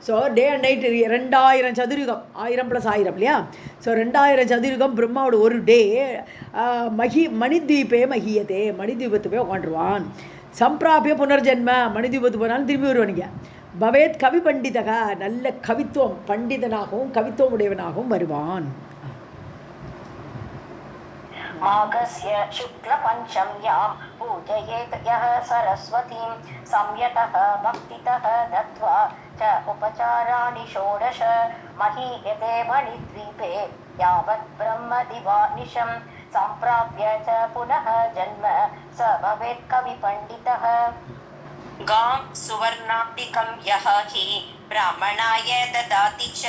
B: ஸோ டே அண்ட் நைட் 2000 சதுரயுகம், 1000 + 1000 இல்லையா. ஸோ 2000 சதுரயுகம் பிரம்மாவோட ஒரு டே. மணித்வீபே மகியத்தே, மணித்வீபத்து போய் உட்காந்துருவான். சம்பிராபிய புனர்ஜென்ம, மணித்வீபத்து போனாலும் திரும்பி வருவானுங்க. பவேத் கவி பண்டிதக, நல்ல கவித்துவம், பண்டிதனாகவும் கவித்துவம் உடையவனாகவும் வருவான்.
A: माघस्य शुक्लपञ्चम्यां पूजयेत् यः सरस्वतीं संयतः भक्तितः दत्त्वा च उपचाराणि षोडश महीयते मणिद्वीपे यावत् ब्रह्मदिवानिशं सम्प्राप्य च पुनः जन्म स भवेत् कविपण्डितः. गां सुवर्णाब्दिकं यः हि ब्राह्मणाय ददाति च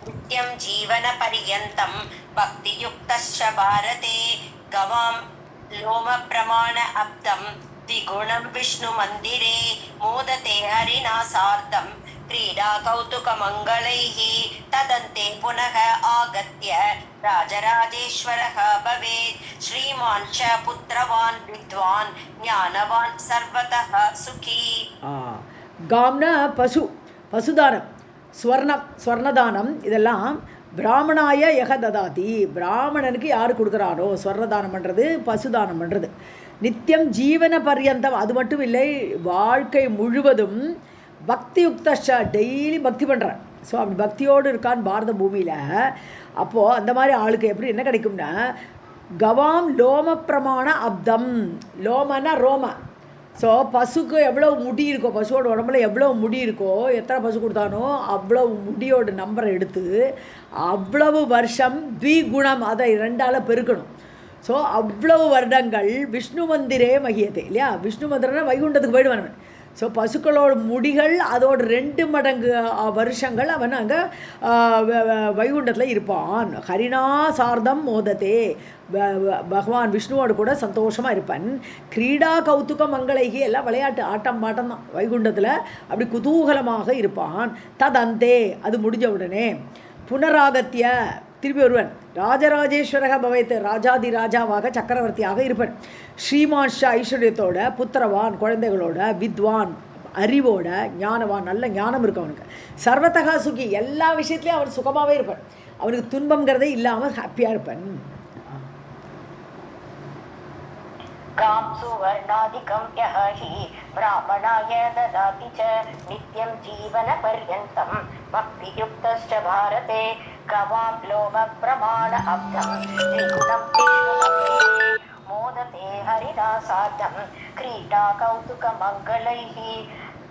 A: नित्यं जीवनपर्यन्तं भक्तियुक्तश्च भारते गवां लोमप्रमाण अब्दं द्विगुणं विष्णुमन्दिरे मोदते हरिणा सार्धं क्रीडा कौतुकमङ्गलैः तदन्ते पुनः आगत्य राजराजेश्वरः भवेत् श्रीमान् च पुत्रवान् विद्वान् ज्ञानवान् सर्वतः सुखी.
B: காம்னா பசு, பசுதானம், ஸ்வர்ணதானம், இதெல்லாம் பிராமணாய யக ததாதி, பிராமணனுக்கு யார் கொடுக்குறாரோ ஸ்வர்ணதானம் பண்ணுறது, பசுதானம் பண்ணுறது. நித்தியம் ஜீவன பர்யந்தம், அது மட்டும் இல்லை வாழ்க்கை முழுவதும் பக்தி யுக்தஷா, டெய்லி பக்தி பண்ணுறான். ஸோ அப்படி பக்தியோடு இருக்கான் பாரத பூமியில். அப்போது அந்த மாதிரி ஆளுக்கு எப்படி என்ன கிடைக்கும்னா, கவாம் லோம பிரமாண அப்தம், லோமனா ரோம. ஸோ பசுக்கு எவ்வளோ முடி இருக்கோ, பசுவோட உடம்புல எவ்வளோ முடி இருக்கோ, எத்தனை பசு கொடுத்தானோ அவ்வளோ முடியோட நம்பரை எடுத்து அவ்வளவு வருஷம் த்விகுணம், அதை 2ஆல் பெருக்கணும். ஸோ அவ்வளவு வருடங்கள் விஷ்ணு மந்திரே மகியத்தை இல்லையா, விஷ்ணு மந்திரம்னா வைகுண்டத்துக்கு போயிடுவான். ஸோ பசுக்களோட முடிகள் அதோட 2 மடங்கு வருஷங்கள் அவன் அங்கே வைகுண்டத்தில் இருப்பான். ஹரிணா சார்தம் மோதத்தே, பகவான் விஷ்ணுவோடு கூட சந்தோஷமாக இருப்பான். கிரீடா கௌதுக மங்களைகி, எல்லாம் விளையாட்டு ஆட்டம் பாட்டம் தான் வைகுண்டத்தில், அப்படி குதூகலமாக இருப்பான். ததந்தே, அது முடிஞ்ச உடனே புனராகத்திய திருப்பி வருவன். ராஜராஜேஸ்வரக பவேத், ராஜாதி ராஜாவாக சக்கரவர்த்தியாக இருப்பன். ஸ்ரீமான்ஷ ஐஸ்வர்யத்தோட, புத்திரவான் குழந்தைகளோட, வித்வான் அறிவோட, ஞானவான் நல்ல ஞானம் இருக்கு அவனுக்கு. சர்வத்தகா சுகி எல்லா விஷயத்துலையும் அவன் சுகமாகவே இருப்பான். அவனுக்கு துன்பங்கிறதே இல்லாமல் ஹாப்பியாக இருப்பான்.
A: गां सुवर्णादिकं यः हि ब्राह्मणाय ददाति च नित्यं जीवनपर्यन्तं भक्तियुक्तश्च भारते गवां लोमप्रमाण अब्धं त्रिगुणं विष्णुमन्दिरे मोदते हरिणा सार्धं क्रीडा कौतुकमङ्गलैः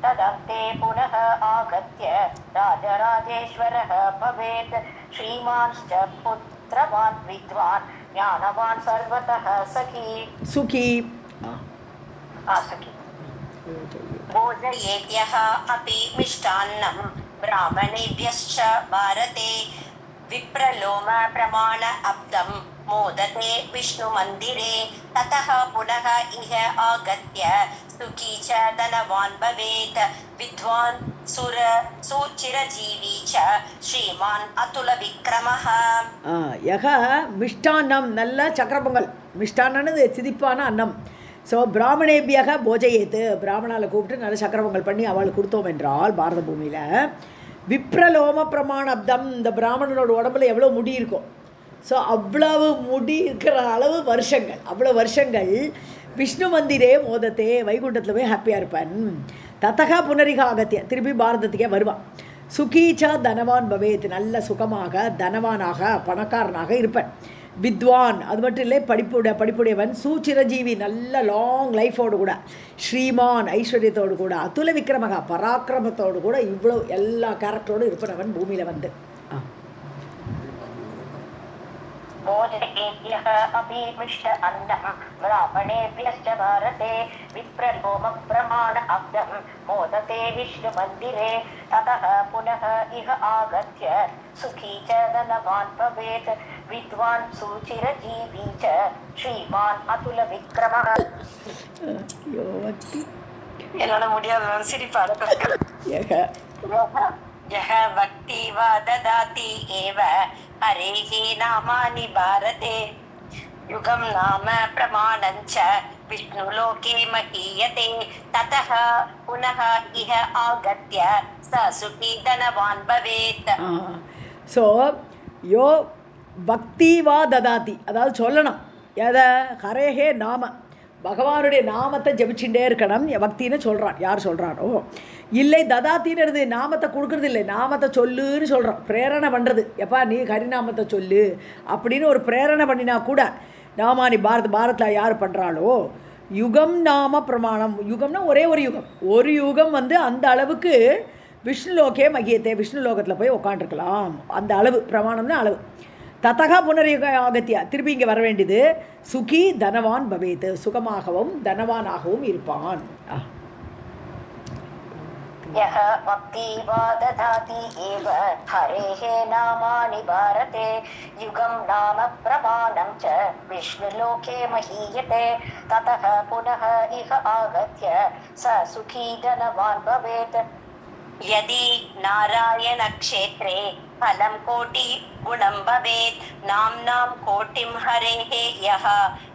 A: तदन्ते पुनः आगत्य राजराजेश्वरः भवेत् श्रीमांश्च पुत्रवान् विद्वान् ज्ञानवान् सर्वतः सखी
B: सुखी
A: सुखी भोजयेद्यः अपि मिष्टान्नं ब्राह्मणेभ्यश्च भारते विप्रलोम प्रमाण अब्धं मोदते विष्णुमन्दिरे ततः पुनः इह आगत्य सुखी च धनवान् भवेत् विद्वान् सुचिरजीवी च श्रीमान् अतुलविक्रमः
B: यः मिष्टान्नं नल्ल चक्रपొంగல் मिष्टान्नது சிதிப்பான அன்னம். ஸோ பிராமணேபியாக போஜயேத்து, பிராமணாவில் கூப்பிட்டு நல்ல சக்கரபொங்கல் பண்ணி அவளுக்கு கொடுத்தோம் என்றால் பாரத பூமியில் விப்ரலோம பிரமாணப்தம், இந்த பிராமணனோட உடம்புல எவ்வளோ முடி இருக்கும். ஸோ அவ்வளவு முடி இருக்கிற அளவு வருஷங்கள், அவ்வளோ வருஷங்கள் விஷ்ணு மந்திரே மோதத்தே, வைகுண்டத்தில் போய் ஹாப்பியாக இருப்பான். தத்தகா புனரிகா அகத்திய, திருப்பி பாரதத்துக்கே வருவான். சுகீச்சா தனவான் பவேத், நல்ல சுகமாக தனவானாக பணக்காரனாக இருப்பான். வித்வான், அது மட்டும் இல்லை படிப்புடையவன். சூச்சிரஜீவி, நல்ல லாங் லைஃபோடு கூட. ஸ்ரீமான், ஐஸ்வர்யத்தோடு கூட. அதுல விக்ரமகா, பராக்கிரமத்தோடு கூட. இவ்வளோ எல்லா கேரக்டரோடு இருப்பவன் பூமியில் வந்து.
A: भोजयेभ्यः अपि मिष्ट अन्नं ब्राह्मणेभ्यश्च भारते विप्रलोमप्रमाण अब्धं मोदते विष्णुमन्दिरे ततः पुनः इह आगत्य सुखी च धनवान् भवेत् विद्वान् सुचिरजीवी च श्रीमान् अतुलविक्रमः. என்னோட முடியாத சிரிப்பாக यः भक्ति वा ददाति एव हरेः नामानि भारते युगं नाम प्रमाणं च विष्णुलोके महीयते ततः पुनः इह आगत्य स सुखी धनवान् भवेत्.
B: ஸோ யோ பக்தி வா ததாதி, அதாவது சொல்லணும் எதை, ஹரேஹே நாம, பகவானுடைய நாமத்தை ஜபிச்சுட்டே இருக்கணும். பக்தின்னு சொல்கிறான். யார் சொல்கிறானோ இல்லை, ததாத்தின்னு நாமத்தை கொடுக்குறது இல்லை, நாமத்தை சொல்லுன்னு சொல்கிறோம், பிரேரணை பண்ணுறது. எப்பா நீ ஹரிநாமத்தை சொல்லு அப்படின்னு ஒரு பிரேரணை பண்ணினா கூட நாமானி பாரத்தில் யார் பண்ணுறாளோ யுகம் நாம பிரமாணம். யுகம்னா ஒரே ஒரு யுகம், ஒரு யுகம் வந்து அந்த அளவுக்கு விஷ்ணுலோகே மகியத்தை, விஷ்ணு லோகத்தில் போய் உட்காண்டிருக்கலாம். அந்த அளவு பிரமாணம்னா அளவு. தத்தகா புனரிக ஆகத்தியா, திருப்பி இங்கே வர வேண்டியது. சுகி தனவான் பவேத், சுகமாகவும் தனவானாகவும் இருப்பான்.
A: यः भक्ति वा ददाति एव हरेः नामानि भारते युगं नाम प्रमाणं च विष्णुलोके महीयते ततः पुनः इह आगत्य स सुखी धनवान् भवेत्. यदि नारायणक्षेत्रे फलं कोटि गुणं भवेत् नाम्नां कोटिं हरेः यः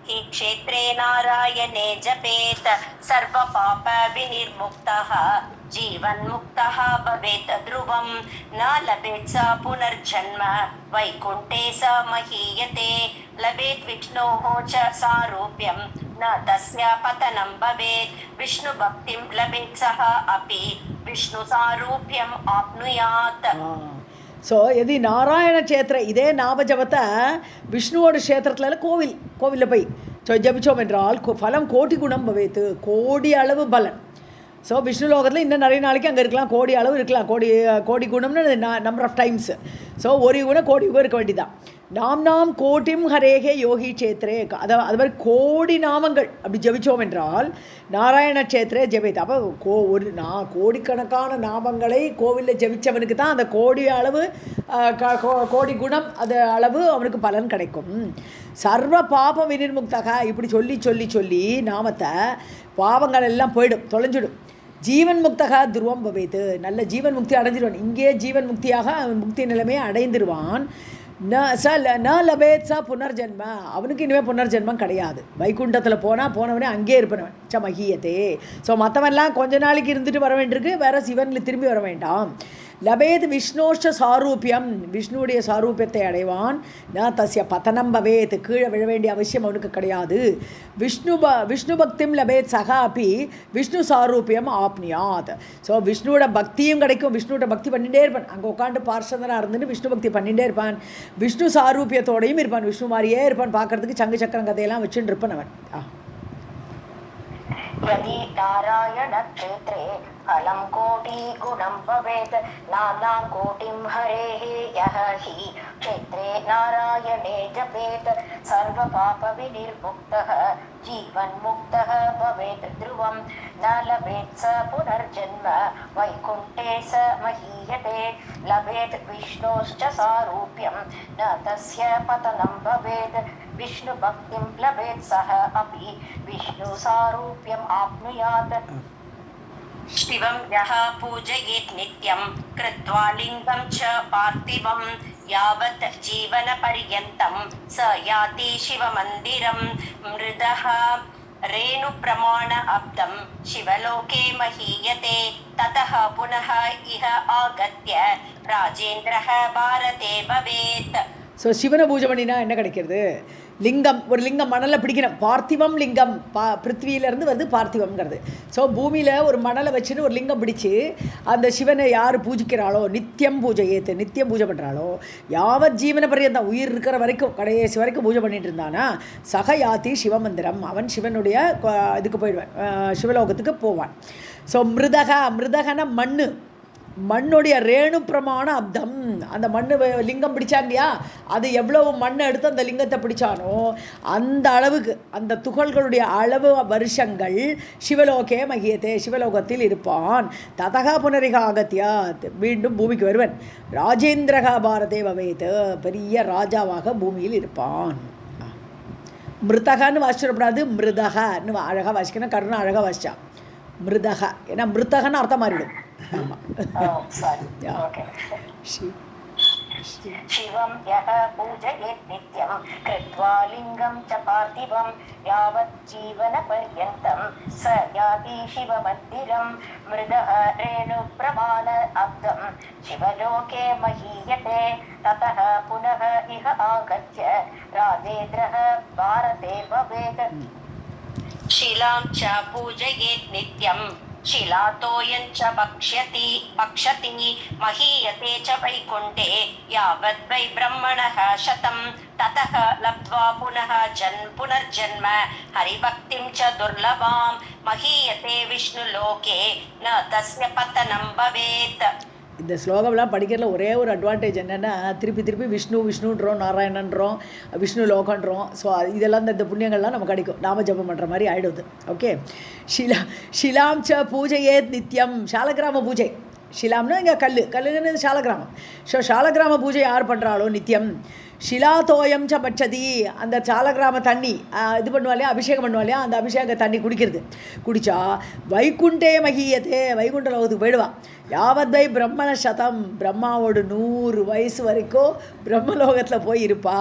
A: हि क्षेत्रे नारायणे जपेत् सर्वपाप विनिर्मुक्तः जीवन्मुक्तः भवेत् ध्रुवं न लभेत् स पुनर्जन्म वैकुण्ठे स महीयते लभेत् विष्णोः च सारूप्यं न तस्य पतनं भवेत् विष्णुभक्तिं लभेत् सः अपि विष्णु सारूप्यम् आप्नुयात्.
B: ஸோ எது நாராயண க்ஷேத்திர, இதே நாமஜபத்தை விஷ்ணுவோட க்ஷேத்திரத்தில் கோவிலில் போய் ஜபிச்சோம் என்றால் ஃபலம் கோடி குணம் பவேத்து, கோடி அளவு பலன். ஸோ விஷ்ணு லோகத்தில் இன்னும் நிறைய நாளைக்கு அங்கே இருக்கலாம், கோடி அளவு இருக்கலாம். கோடி குணம்னு நம்பர் ஆஃப் டைம்ஸ். ஸோ ஒரு யுகம் கோடி யுகம் இருக்க வேண்டியதான். நாம் கோட்டிம் ஹரேகே யோகி க்ஷேத்ரே, அது மாதிரி கோடி நாமங்கள் அப்படி ஜபிச்சோம் என்றால் நாராயண க்ஷேத்ரே ஜபித்து. அப்போ கோடிக்கணக்கான நாமங்களை கோவிலில் ஜபிச்சவனுக்கு தான் அந்த கோடி அளவு கோடி குணம் அது அளவு அவனுக்கு பலன் கிடைக்கும். சர்வ பாப வினிர்முக்தக, இப்படி சொல்லி சொல்லி சொல்லி நாமத்தை பாவங்கள் எல்லாம் போயிடும், தொலைஞ்சிடும். ஜீவன் முக்தக துருவம் பவேத்து, நல்ல ஜீவன் முக்தி அடைஞ்சிடுவான். இங்கே ஜீவன் முக்தியாக முக்தி நிலைமையை அடைந்துடுவான். ந லபேத் ச புனர்ஜென்ம, அவனுக்கு இனிமேல் புனர்ஜென்மம் கிடையாது. வைகுண்டத்தில் போனவனே அங்கேயே இருப்பனவன் ச மகியத்தே. ஸோ மற்றவன்லாம் கொஞ்ச நாளைக்கு இருந்துட்டு வர வேண்டியிருக்கு, வேறு சிவனில் திரும்பி வர வேண்டாம். லபேத் விஷ்ணோஷ்ட சாரூபியம், விஷ்ணுவுடைய சாரூபியத்தை அடைவான். ந தஸ்ய பதனம் பவேத், கீழே விழ வேண்டிய அவசியம் அவனுக்கு கிடையாது. விஷ்ணு பக்திம் லபேத் சகா அப்பி விஷ்ணு சாரூபியம் ஆப்னியாத். ஸோ விஷ்ணுவோட பக்தியும் கிடைக்கும், விஷ்ணுவோட பக்தி பண்ணிகிட்டே இருப்பான். அங்கே உட்காந்து பார்ஷதனாக இருந்துட்டு விஷ்ணு பக்தி பண்ணிகிட்டே இருப்பான், விஷ்ணு சாரூபியத்தோடையும் இருப்பான், விஷ்ணு மாதிரியே இருப்பான், பார்க்கறதுக்கு சங்கு சக்கரம் கதையெல்லாம் வச்சுட்டு இருப்பான் அவன்.
A: यदि नारायणक्षेत्रे फलं कोटिगुणं भवेत् नानाकोटिं हरेः यः हि क्षेत्रे नारायणे जपेत् सर्वपापविनिर्मुक्तः जीवन्मुक्तः भवेत् ध्रुवं न लभेत् स पुनर्जन्म वैकुण्ठे स महीयते लभेत् विष्णोश्च सारूप्यं न तस्य पतनं भवेत् विष्णुभक्तिं लभेत् सः अपि विष्णुसारूप्यम् आप्नुयात् शिवं यः पूजयेत् नित्यं कृत्वा लिङ्गं च पार्थिवं यावत् जीवनपर्यन्तं स याति शिवमन्दिरं मृदः रेणुप्रमाण अब्दं शिवलोके महीयते ततः पुनः इह आगत्य राजेन्द्रः भारते भवेत्.
B: ஸோ சிவனை பூஜை பண்ணினா என்ன கிடைக்கிறது? லிங்கம், ஒரு லிங்கம் மணலை பிடிக்கணும். பார்த்திவம் லிங்கம், பிருத்வியிலேருந்து வந்து பார்த்திவம்ங்கிறது. ஸோ பூமியில் ஒரு மணலை வச்சுன்னு ஒரு லிங்கம் பிடிச்சி அந்த சிவனை யார் பூஜிக்கிறாளோ, நித்தியம் பூஜை ஏற்று நித்தியம் பூஜை பண்ணுறாளோ, யாவத் ஜீவன பரியந்தம் உயிர் இருக்கிற வரைக்கும் கடைசி வரைக்கும் பூஜை பண்ணிட்டு இருந்தானா சக யாத்தி சிவமந்திரம், அவன் சிவனுடைய இதுக்கு போயிடுவான், சிவலோகத்துக்கு போவான். ஸோ மிருதகன மண்ணுடைய ரேணு பிரமாண அப்தம், அந்த லிங்கம் பிடிச்சான் இல்லையா, அது எவ்வளவு மண்ணை எடுத்து அந்த லிங்கத்தை பிடிச்சானோ அந்த அளவுக்கு, அந்த துகள்களுடைய அளவு வருஷங்கள் சிவலோகே மகியத்தே, சிவலோகத்தில் இருப்பான். ததகா புனரிகா ஆகத்தியா, மீண்டும் பூமிக்கு வருவன். ராஜேந்திரகா பாரதே பவேத், பெரிய ராஜாவாக பூமியில் இருப்பான். மிருதகான்னு வாசிச்சிடக்கூடாது, மிருதகன்னு அழகாக வாசிக்கணும். கருணா அழகாக வாசிச்சான் மிருதக, ஏன்னா மிருதகன்னு அர்த்தம் மாறிடும்.
A: शिवं यः पूजयेत् नित्यं कृत्वा लिङ्गं च पार्थिवं यावत् जीवनपर्यन्तं स याति शिवमन्दिरं मृदः रेणुप्रमाण अब्दं शिवलोके महीयते ततः पुनः इह आगत्य राजेन्द्रः भारते भवेत्. शिलां च पूजयेत् नित्यं शिलातोयं च भक्षति महीयते च वैकुण्ठे यावद् वै ब्रह्मणः शतं ततः लब्ध्वा पुनर्जन्म हरिभक्तिं च दुर्लभां महीयते विष्णुलोके न तस्य पतनं भवेत्.
B: இந்த ஸ்லோகம்லாம் படிக்கிறதுல ஒரே ஒரு அட்வான்டேஜ் என்னென்னா, திருப்பி விஷ்ணுன்றோம், நாராயணன்றோம், விஷ்ணு லோகன்றோம். ஸோ இதெல்லாம் இந்த புண்ணியங்கள்லாம் நமக்கு கிடைக்கும், நாம ஜபம் பண்ணுற மாதிரி ஆகிடுது. ஓகே. ஷிலாம் ச பூஜையே நித்தியம், சாலகிராம பூஜை. ஷிலாம்னா இங்கே கல்லுன்னு சாலகிராமம். ஸோ சாலகிராம பூஜை யார் பண்ணுறாளோ நித்தியம், ஷிலாதோயம் ச பட்சதி, அந்த சாலகிராம தண்ணி இது பண்ணுவாலையா, அபிஷேகம் பண்ணுவாலையா, அந்த அபிஷேக தண்ணி குடித்தா வைகுண்டே மகியத்தே, வைகுண்ட லோகத்துக்கு போயிடுவான். யாவத்வை பிரம்மண சதம், பிரம்மாவோட 100 வயசு வரைக்கும் பிரம்மலோகத்தில் போய் இருப்பா.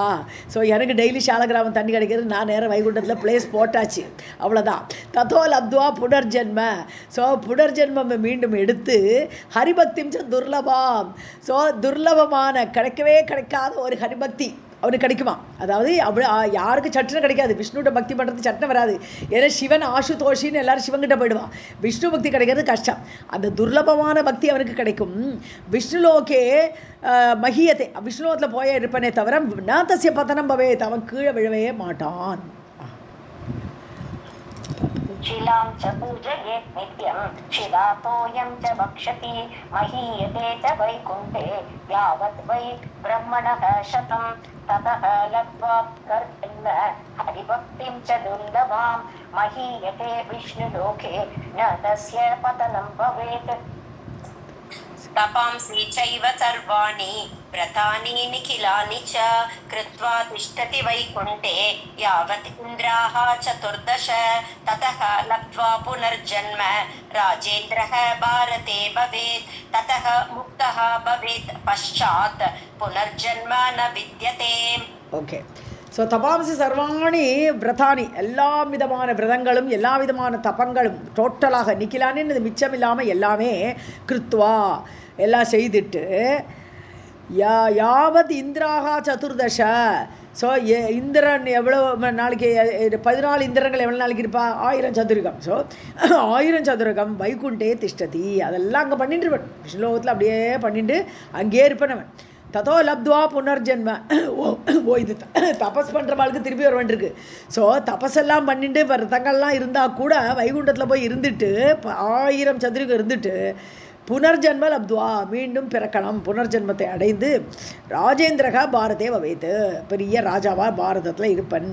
B: ஸோ எனக்கு டெய்லி சாலகிராமம் தண்ணி கிடைக்கிறது, நான் நேரம் வைகுண்டத்தில் பிளேஸ் போட்டாச்சு, அவ்வளோதான். தத்தோ லப்துவா புனர்ஜென்ம, ஸோ புனர்ஜென்மம் மீண்டும் எடுத்து ஹரிபக்திம் ச துர்லபம், ஸோ துர்லபமான கிடைக்காத ஒரு ஹரிபக்தி அவனுக்கு கிடைக்குமா. அதாவது அப்படி யாருக்கு சட்டுன்னு கிடைக்காது, விஷ்ணுவோட பக்தி பண்ணுறது சட்டுன்னு வராது. ஏன்னா சிவன் ஆசுதோஷின்னு எல்லாரும் சிவன்கிட்ட போயிடுவான், விஷ்ணு பக்தி கிடைக்கிறது கஷ்டம். அந்த துர்லபமான பக்தி அவனுக்கு கிடைக்கும். விஷ்ணுலோகே மகியத்தை, விஷ்ணுலோகத்தில் போய இருப்பனே தவிர நாத்தசிய பதனம் பவேத், அவன் கீழே விழவே மாட்டான்.
A: शिलां च पूजयेत् नित्यं शिलातोयं च भक्षति महीयते च वैकुण्ठे यावत् वै ब्रह्मणः शतं ततः लब्ध्वा हरिभक्तिं च दुर्लभां महीयते विष्णुलोके न तस्य पतनं भवेत्. तपांसि चैव सर्वाणि व्रतानि निखिलानि च कृत्वा तिष्ठति वैकुण्ठे यावत् इन्द्राः चतुर्दश ततः लब्ध्वा पुनर्जन्म राजेन्द्रः भारते भवेत् ततः मुक्तः भवेत् पश्चात् पुनर्जन्म न विद्यते.
B: ஓகே. ஸோ தபாம்சி சர்வாணி விரதானி, எல்லா விதமான விரதங்களும் எல்லா விதமான தபங்களும் டோட்டலாக நிக்கிலான்னு மிச்சம் இல்லாமல் எல்லாமே கிருத்வா எல்லாம் செய்துட்டு யாவத் இந்திராகா சதுர்தச. ஸோ இந்திரன் எவ்வளோ நாளைக்கு 14 இந்திரங்கள் எவ்வளோ நாளைக்கு இருப்பா? 1000 சதுரகம். ஸோ 1000 சதுரகம் வைகுண்டே திஷ்டதி, அதெல்லாம் அங்கே பண்ணிட்டு இருப்பேன். விஷ்ணுலோகத்தில் அப்படியே பண்ணிட்டு அங்கேயே இருப்பேன் அவன். ததோ லப்துவா புனர்ஜென்ம. ஓ இது தபஸ் பண்ணுறவாளுக்கு திருப்பி வர வேண்டியிருக்கு. ஸோ தபஸெல்லாம் பண்ணிட்டு விரதங்கள்லாம் இருந்தால் கூட வைகுண்டத்தில் போய் இருந்துட்டு 1000 சதுரகம் இருந்துட்டு புனர்ஜென்ம லப்துவா மீண்டும் பிறக்கணும், புனர்ஜென்மத்தை அடைந்து ராஜேந்திரகா பாரதே பவேத், பெரிய ராஜாவாக பாரதத்தில் இருப்பன்.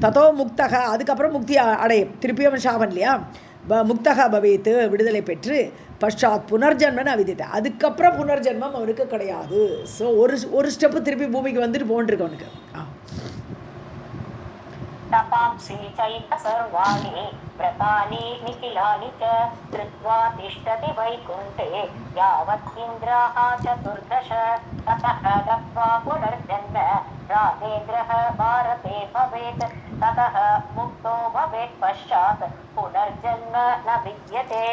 B: ததோ முக்தக, அதுக்கப்புறம் முக்தி அடையும், திருப்பி அவன் சாவன் இல்லையா, முக்தகா பவேத் விடுதலை பெற்று பஷாத் புனர்ஜென்மன்னு அவிதித்த, அதுக்கப்புறம் புனர்ஜென்மம் அவனுக்கு கிடையாது. ஸோ ஒரு ஸ்டெப்பு திருப்பி பூமிக்கு வந்துட்டு போன்றிருக்கு அவனுக்கு.
A: तपांसि चैव सर्वाणि व्रतानि निखिलानि च कृत्वा तिष्ठति वैकुण्ठे यावत् इन्द्राः चतुर्दश ततः लब्ध्वा पुनर्जन्म राजेन्द्रः भारते भवेत् ततः मुक्तो भवेत् पश्चात् पुनर्जन्म न विद्यते.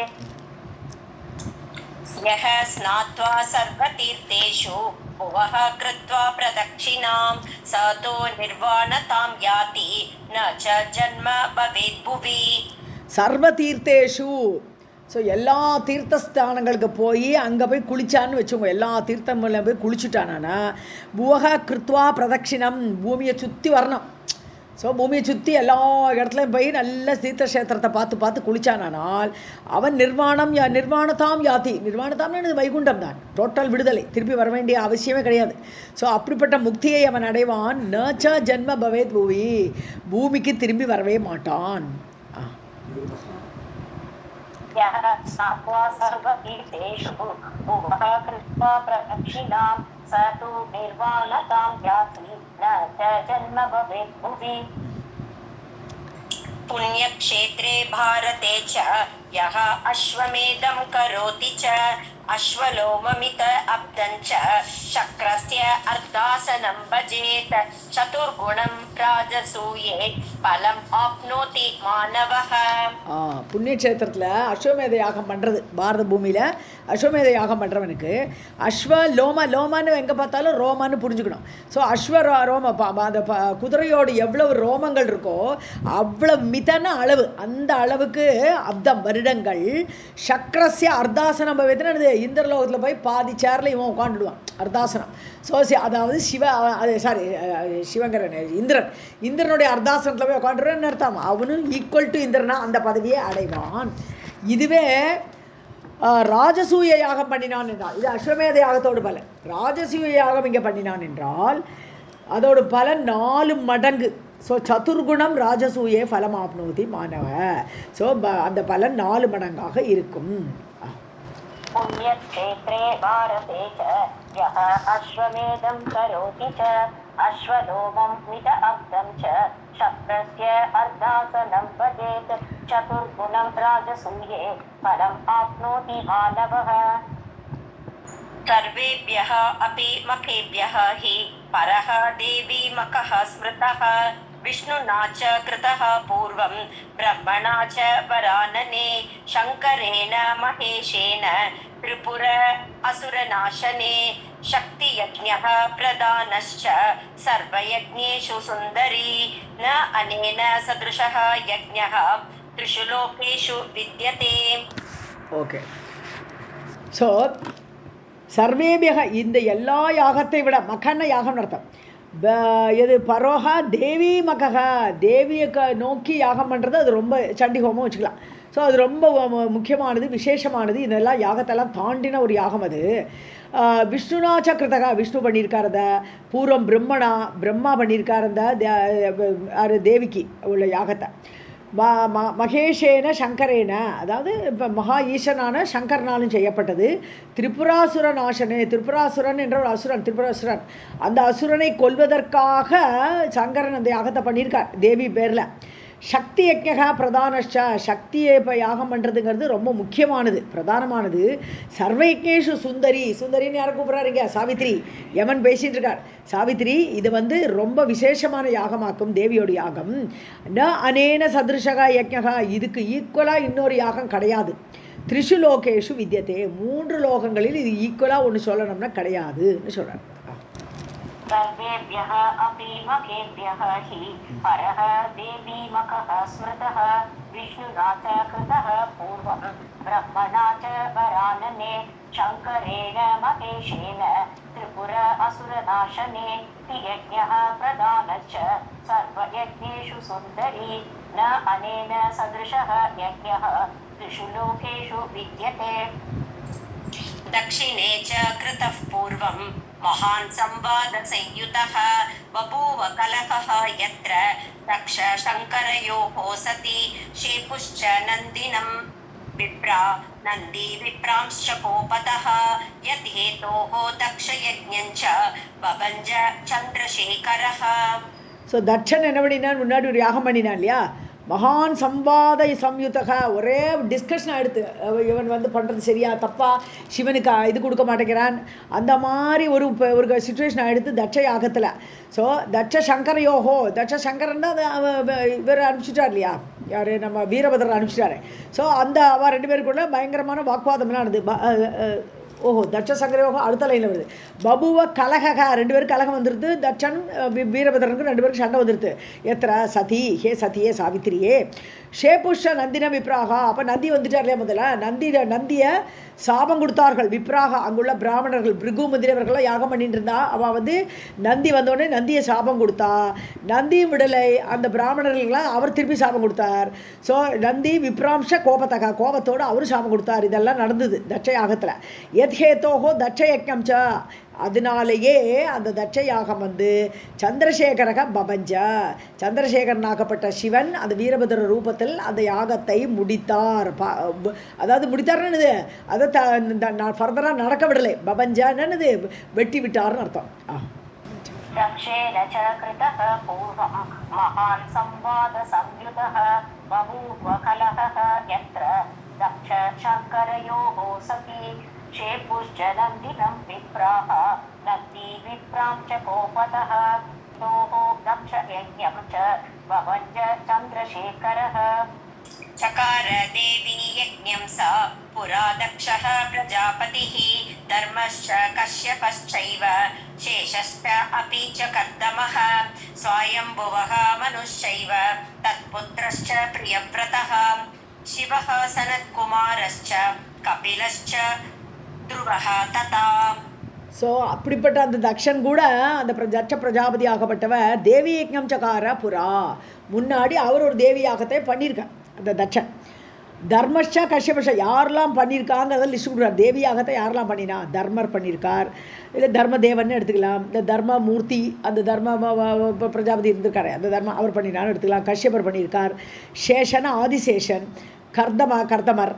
A: यः स्नात्वा सर्वतीर्थेषु भुवः कृत्वा प्रदक्षिणां स तु निर्वाणतां याति न च जन्म भवेत् भुवि.
B: சர்வ தீர்த்தேஷு. ஸோ எல்லா தீர்த்தஸ்தானங்களுக்கு போய் அங்கே போய் குளிச்சான்னு வச்சுக்கோங்க, எல்லா தீர்த்தங்களில் போய் குளிச்சுட்டானா புவக கிருத்வா பிரதட்சிணம், பூமியை சுற்றி வரணும். ஸோ பூமியை சுற்றி எல்லா இடத்துலையும் போய் நல்ல தீர்த்தக்ஷேத்திரத்தை பார்த்து பார்த்து குளிச்சானால் அவன் நிர்வாணதாம் யாத்தி, நிர்வாணதாம்னு வைகுண்டம் தான், டோட்டல் விடுதலை, திருப்பி வர வேண்டிய அவசியமே கிடையாது. ஸோ அப்படிப்பட்ட முக்தியை அவன் அடைவான். நச்ச ஜன்ம பவேத் பூவி, பூமிக்கு திரும்பி வரவே மாட்டான்.
A: स्नात्वा सर्वतीर्थेषु भुवः कृत्वा प्रदक्षिणां स तु निर्वाणतां याति न च जन्म भवेत् भुवि. पुण्यक्षेत्रे भारते च यः अश्वमेधं करोति च अश्वलोममित अब्दं च शक्रस्य अर्धासनं भजेत् चतुर्गुणं राजसूये फलम् आप्नोति मानवः.
B: புண்ணியக்ஷேத்திரத்தில் அஸ்வமேத யாகம் பண்ணுறது, பாரத பூமியில் அஸ்வமேத யாகம் பண்ணுறவனுக்கு லோமான்னு எங்கே பார்த்தாலும் ரோமான்னு புரிஞ்சுக்கணும். ஸோ ரோம அந்த குதிரையோடு எவ்வளவு ரோமங்கள் இருக்கோ அவ்வளவு மிதன அளவு, அந்த அளவுக்கு அப்தம் வருடங்கள். சக்கரஸ்ய அர்த்தாசனம் பவேத்துன்னு இந்திரலோகத்தில் போய் பாதி சேரில் இவன் உட்காந்துடுவான், அர்த்தாசனம். ஸோ அதாவது சிவங்கரன் இந்திரனுடைய அர்த்தாசனத்தில் போய் உட்காந்துருவான்னு அர்த்தம். அவனும் ஈக்குவல் டு இந்திரனா அந்த பதவியை அடைவான். இதுவே ராஜசூய யாகம் பண்ணினான் என்றால், இது அஸ்வமேத யாகத்தோடு பலன். ராஜசூய யாகம் இங்கே பண்ணினான் என்றால் அதோட பலன் 4 மடங்கு. ஸோ சதுர்குணம் ராஜசூயே ஃபலம் ஆப்னோதி மாணவ. ஸோ அந்த பலன் 4 மடங்காக இருக்கும்.
A: पुण्यक्षेत्रे भारते च यः अश्वमेधं करोति च अश्वलोमं मित अब्दं च शक्रस्य अर्धासनं भजेत् चतुर्गुणं राजसूये फलम् आप्नोति मानवः. सर्वेभ्यः अपि मखेभ्यः हि परः देवी मखः स्मृतः विष्णुना च कृतः पूर्वं ब्रह्मणा च वरानने शङ्करेण महेशेन त्रिपुर असुरनाशने शक्तियज्ञः प्रदानश्च सर्वयज्ञेषु सुन्दरी न अनेन सदृशः यज्ञः त्रिषु लोकेषु विद्यते.
B: ஓகே. ஸோ சர்வேபியக, இந்த எல்லா யாகத்தை விட மகன யாகம் அர்த்தம். எது பரோகா தேவி மகா, தேவியை நோக்கி யாகம் பண்ணுறது, அது ரொம்ப சண்டி ஹோமம் வச்சுக்கலாம். ஸோ அது ரொம்ப முக்கியமானது, விசேஷமானது. இதெல்லாம் யாகத்தெல்லாம் தாண்டின ஒரு யாகம் அது. விஷ்ணுனாச்ச கிருதகா, விஷ்ணு பண்ணியிருக்காரத. பூர்வம் பிரம்மா பண்ணியிருக்காரந்த தேவிக்கு உள்ள யாகத்தை. மகேஷேன சங்கரேன, அதாவது இப்போ மகா ஈசனான சங்கரனாலும் செய்யப்பட்டது. திரிபுராசுர நாசனே, திரிபுராசுரன் என்ற ஒரு அசுரன், திரிபுராசுரன், அந்த அசுரனை கொல்வதற்காக சங்கரன் அந்த யாகத்தை பண்ணியிருக்கார் தேவி பேரில். சக்தி யஜ்ஞா பிரதானஷ்ட, சக்தியை இப்போ யாகம் பண்ணுறதுங்கிறது ரொம்ப முக்கியமானது, பிரதானமானது. சர்வயஜ்ஞேஷு சுந்தரி, சுந்தரின்னு யாரை கூப்பிட்றாருங்க? சாவித்ரி. யமன் பேசிகிட்டு இருக்கார். சாவித்ரி இது வந்து ரொம்ப விசேஷமான யாகமாக்கும் தேவியோட யாகம். ந அனேன சதிருஷகா யஜ்ஞா, இதுக்கு ஈக்குவலாக இன்னொரு யாகம் கிடையாது. த்ரிஷு லோகேஷு வித்யதே, 3 லோகங்களில் இது ஈக்குவலாக ஒன்று சொல்லணும்னா கிடையாதுன்னு சொல்கிறார்.
A: सर्वेभ्यः अपि मखेभ्यः हि परः देवीमकः स्मृतः विष्णुना च कृतः पूर्वं ब्रह्मणा च वरानने शङ्करेण महेशेन त्रिपुर असुरनाशने यज्ञः प्रधानश्च सर्वयज्ञेषु सुन्दरी न अनेन सदृशः यज्ञः त्रिषु लोकेषु विद्यते दक्षिणे च कृतः पूर्वं महान् संवादसंयुतः बभूव कलहः यत्र दक्ष शङ्करयोः सति शेपुश्च नन्दिनं विप्रा नन्दी विप्रांश्च कोपतः यद्धेतोः दक्षयज्ञं च बभञ्ज चन्द्रशेखरः.
B: ஸோ தட்சன் என்ன பண்ணினான்? முன்னாடி ஒரு யாகம் பண்ணினான் இல்லையா? மகான் சம்வாத சம்யுதக, ஒரே டிஸ்கஷன் எடுத்து இவன் வந்து பண்ணுறது சரியா தப்பா, சிவனுக்கு இது கொடுக்க மாட்டேங்கிறான், அந்த மாதிரி ஒரு சுச்சுவேஷன் எடுத்து தட்ச யாகத்தில். ஸோ தட்ச சங்கரையோஹோ, தட்ச சங்கரன் தான் இவர் அனுப்பிச்சிட்டார் இல்லையா, யார்? நம்ம வீரபதர் அனுப்பிச்சிட்டாரு. ஸோ அந்த அவ 2 பேருக்குள்ள பயங்கரமான வாக்குவாதம்லாம் நடந்தது. ஓஹோ, தட்ச சங்கரையோகோ அடுத்த லைனில் வருது. பபுவ கலகக, 2 பேருக்கு கலகம் வந்துடுது. தட்சன் வீரபதரனுக்கு 2 பேருக்கு சண்டை வந்துடுது. எத்திர சதி, ஹே சதியே சாவித்திரியே, ஷேபுஷ்ட நந்தின விப்ராகா, அப்போ நந்தி வந்துட்டார் இல்லையா? முதல்ல நந்தியை சாபம் கொடுத்தார்கள் விப்ராகா. அங்குள்ள பிராமணர்கள் பிருகு முதலியவர்களாம் யாகம் பண்ணிட்டு இருந்தா. அவள் வந்து நந்தி வந்தோடனே நந்தியை சாபம் கொடுத்தா. நந்தியும் விடலை, அந்த பிராமணர்கள்லாம் அவர் திருப்பி சாபம் கொடுத்தார். ஸோ நந்தி விப்ராம்ஷ கோபத்தகா, கோபத்தோடு அவரும் சாபம் கொடுத்தார். இதெல்லாம் நடந்தது தட்ச யாகத்தில். எத்ஹேத்தோகோ தட்ச யஜ்ஞம் ச, அதனாலேயே அந்த தட்ச யாகம் வந்து சந்திரசேகரக பபஞ்ச, சந்திரசேகரனாக்கப்பட்ட சிவன் அந்த வீரபத்ர ரூபத்தில் அந்த யாகத்தை முடித்தார். அதாவது முடித்தார்னு அதை ஃபர்தராக நடக்க விடலை. பபஞ்சன்னு வெட்டி விட்டார்னு அர்த்தம்.
A: दक्षेण च कृतः पूर्वं महान् संवादसंयुतः बभूव कलहः यत्र दक्ष शङ्करयोः सति शेपुश्च नन्दिनं विप्राः नन्दी विप्रां च कोपतः तोः दक्षयज्ञं च बभञ्ज चन्द्रशेखरः. चकार देवी यज्ञं सा पुरा दक्षः प्रजापतिः धर्मश्च कश्यपश्चैव शेषश्च अपि च कर्दमः स्वायम्भुवः मनुश्चैव तत्पुत्रश्च प्रियव्रतः शिवः सनत्कुमारश्च कपिलश्च ध्रुवः तथा.
B: ஸோ அப்படிப்பட்ட அந்த தக்ஷன் கூட அந்த தட்ச பிரஜாபதி ஆகப்பட்டவர் தேவி யஜ்ஞம் சகார புரா, முன்னாடி அவர் ஒரு தேவி யாகத்தை பண்ணியிருக்கார் அந்த தட்சன். தர்மஷ்சா கஷ்யபஷா, யாரெல்லாம் பண்ணியிருக்காங்கிறத லிஸ்ட் கொடுக்குறார். தேவி யாகத்தை யாரெல்லாம் பண்ணினா? தர்மர் பண்ணியிருக்கார், இல்லை தர்மதேவன் எடுத்துக்கலாம், இந்த தர்மமூர்த்தி அந்த தர்ம பிரஜாபதி இருந்திருக்காரு, அந்த தர்மம் அவர் பண்ணினான்னு எடுத்துக்கலாம். கஷ்யபர் பண்ணியிருக்கார், சேஷன் ஆதிசேஷன், கர்தமர்,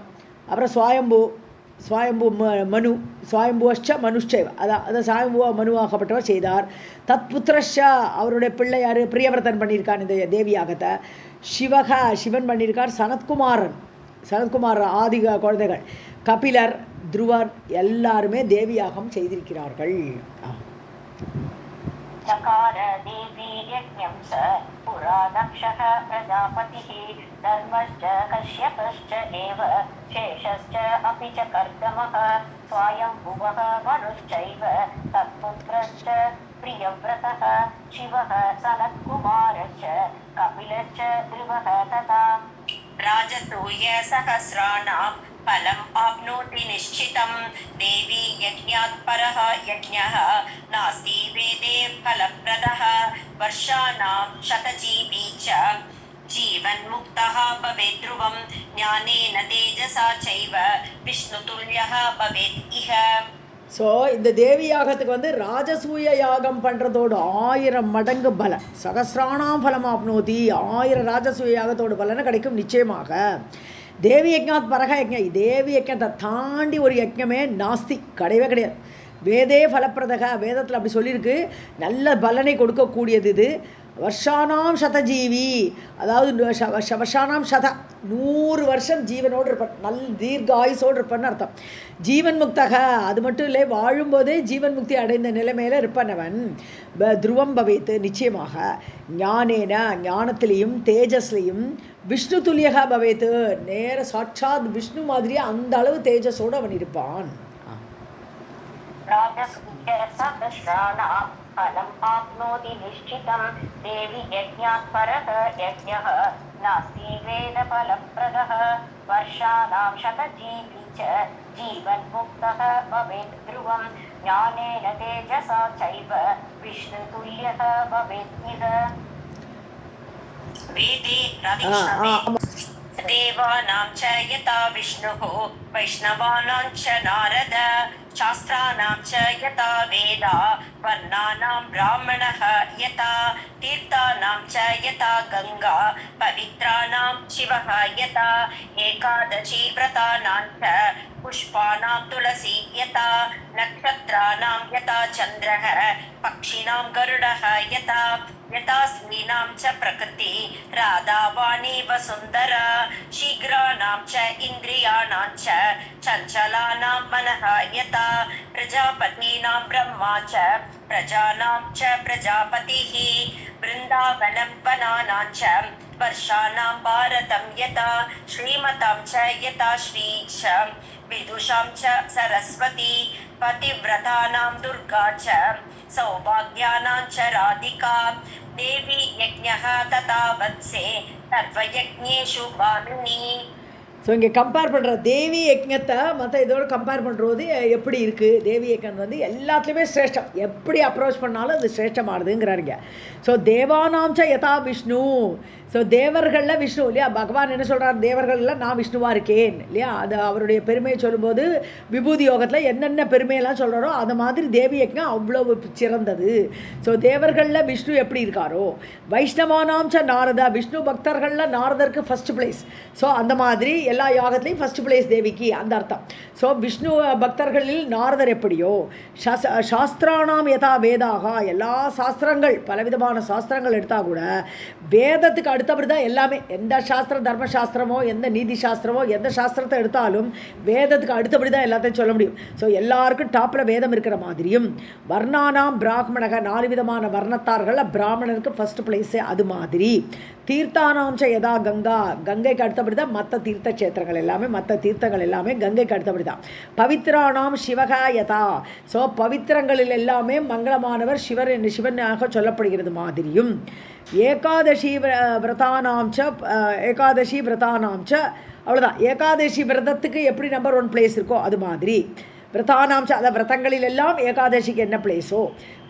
B: அப்புறம் சுவாயம்பு மனு, சுவாயம்புவஷ்ச மனுஷ்சைவ, அதை சாயம்புவ மனுவாகப்பட்டவர் செய்தார். தத்புத்திரஷா, அவருடைய பிள்ளை யார்? பிரியவர்த்தன் பண்ணியிருக்கார் இந்த தேவியாகத்தை. சிவன் பண்ணியிருக்கார். சனத்குமார் ஆதி குழந்தைகள், கபிலர், துருவர் எல்லாருமே தேவியாகம் செய்திருக்கிறார்கள்.
A: चकार देवी यज्ञं स पुरा दक्षः प्रजापतिः धर्मश्च कश्यपश्च एव शेषश्च अपि च कर्दमः स्वायम्भुवः मनुश्चैव तत्पुत्रश्च प्रियव्रतः शिवः सनत्कुमारश्च कपिलश्च ध्रुवः तथा. राजसूय सहस्राणां फलम् आप्नोति निश्चितं देवी यज्ञात् परः यज्ञः नास्ति वेदे फलप्रदः वर्षाणां शतजीवी च जीवन्मुक्तः भवेत् ध्रुवं ज्ञानेन तेजसा चैव विष्णुतुल्यः भवेत् इह.
B: ஸோ இந்த தேவி யாகத்துக்கு வந்து ராஜசூய யாகம் பண்ணுறதோட 1000 மடங்கு பலம், சகசிராணாம் பலம் ஆப்னோதி, 1000 ராஜசூய யாகத்தோட பலனை கிடைக்கும் நிச்சயமாக. தேவி யஜ்ஞாத் பரக யஜ்ஞம், தேவி யஜ்ஞத்தை தாண்டி ஒரு யஜ்ஞமே நாஸ்தி, கிடையவே கிடையாது. வேதே ஃபலப்பிரதக, வேதத்தில் அப்படி சொல்லியிருக்கு, நல்ல பலனை கொடுக்கக்கூடியது இது. வருஷானாம் சதஜீவி, அதாவது வருஷானாம் சத, 100 வருஷம் ஜீவனோடு இருப்பான், தீர்க்க ஆயுசோடு இருப்பான்னு அர்த்தம். ஜீவன் முக்தக, அது மட்டும் இல்லை, வாழும்போதே ஜீவன் முக்தி அடைந்த நிலைமையில் இருப்பனவன். துருவம் பவேத்து, நிச்சயமாக ஞானேன, ஞானத்திலையும் தேஜஸ்லையும் விஷ்ணு துல்லியக பவேத்து, நேர சாட்சாத் விஷ்ணு மாதிரியே அந்த அளவு தேஜஸோடு அவன் இருப்பான்.
A: फलम् आप्नोति निश्चितं देवी यज्ञात् परः यज्ञः नास्ति वेदफलप्रदः वर्षाणां शतजीवी च जीवन्मुक्तः भवेत् ध्रुवं ज्ञानेन तेजसा चैव विष्णुतुल्यः भवेत् इह वेदे देवानां च यथा विष्णुः वैष्णवानां च नारद शास्त्राणां च यथा वेदा वर्णानां ब्राह्मणः यथा तीर्थानां च यथा गंगा पवित्राणां शिवः यथा एकादशी व्रतानां च पुष्पाणां तुलसी यथा नक्षत्राणां यथा चन्द्रः पक्षिणां गरुडः यथा यथा स्त्रीणां च प्रकृति राधा वाणी वसुन्धरा शीघ्राणां च इन्द्रियाणां च चञ्चलानां मनः यथा प्रजापतीनां ब्रह्मा च प्रजानां च प्रजापतिः वृन्दावनं वनानां च वर्षाणां भारतं यथा श्रीमतां च यथा श्रीश विदुषां च सरस्वती पतिव्रतानां दुर्गा च सौभाग्यानां च राधिका देवी यज्ञः तथा वत्से सर्वयज्ञेषु भामिनी.
B: ஸோ இங்கே கம்பேர் பண்ணுற தேவி யஜ்ஞத்தை மற்ற இதோடு கம்பேர் பண்ணுறது எப்படி இருக்குது. தேவி யஜ்ஞம் வந்து எல்லாத்துலேயுமே சிரேஷ்டம், எப்படி அப்ரோச் பண்ணாலும் அது சிரேஷ்டமானதுங்கிறாருங்க. ஸோ தேவானாம்ச யதா விஷ்ணு, ஸோ தேவர்களில் விஷ்ணு இல்லையா, பகவான் என்ன சொல்கிறார், தேவர்களில் நான் விஷ்ணுவாக இருக்கேன் இல்லையா, அது அவருடைய பெருமையை சொல்லும்போது விபூதி யோகத்தில் என்னென்ன பெருமையெல்லாம் சொல்கிறாரோ அது மாதிரி தேவி யஜ்ஞம் அவ்வளவு சிறந்தது. ஸோ தேவர்களில் விஷ்ணு எப்படி இருக்காரோ, வைஷ்ணவானாம்ச நாரதா, விஷ்ணு பக்தர்களில் நாரதருக்கு ஃபஸ்ட் பிளேஸ். ஸோ அந்த மாதிரி எல்லா யாகத்துலேயும் ஃபஸ்ட் பிளேஸ் தேவிக்கு, அந்த அர்த்தம். ஸோ விஷ்ணு பக்தர்களில் நாரதர் எப்படியோ, சாஸ்திரானாம் யதா வேதாக, எல்லா சாஸ்திரங்கள் பலவிதமான சாஸ்திரங்கள் எடுத்தால் கூட வேதத்துக்கு அடுத்தபடி தான் எல்லாமே. எந்த சாஸ்திரம், தர்மசாஸ்திரமோ எந்த நீதி சாஸ்திரமோ எந்த சாஸ்திரத்தை எடுத்தாலும் வேதத்துக்கு அடுத்தபடி தான் எல்லாத்தையும் சொல்ல முடியும். ஸோ எல்லாருக்கும் டாப்பில் வேதம் இருக்கிற மாதிரியும் வர்ணானாம் பிராமணக, 4 விதமான வர்ணத்தார்களில் பிராமணனுக்கு ஃபஸ்ட் பிளேஸே, அது மாதிரி தீர்த்தானாம்ச யதா கங்கா, கங்கைக்கு அடுத்தபடி தான் மற்ற தீர்த்த கஷேத்திரங்கள் எல்லாமே, மற்ற தீர்த்தங்கள் எல்லாமே கங்கைக்கு அடுத்தபடி தான். பவித்ரானாம் சிவகா யதா, ஸோ பவித்திரங்களில் எல்லாமே மங்களமானவர் சிவர் என்று சிவனாக சொல்லப்படுகிறது மாதிரியும் ஏகாதசி விரதானாம்ச, ஏகாதசி விரதானாம்ச, அவ்வளோதான். ஏகாதசி விரதத்துக்கு எப்படி நம்பர் 1 பிளேஸ் இருக்கோ அது மாதிரி விரதானாம்ச, அந்த விரதங்களில் எல்லாம் ஏகாதசிக்கு என்ன பிளேஸோ,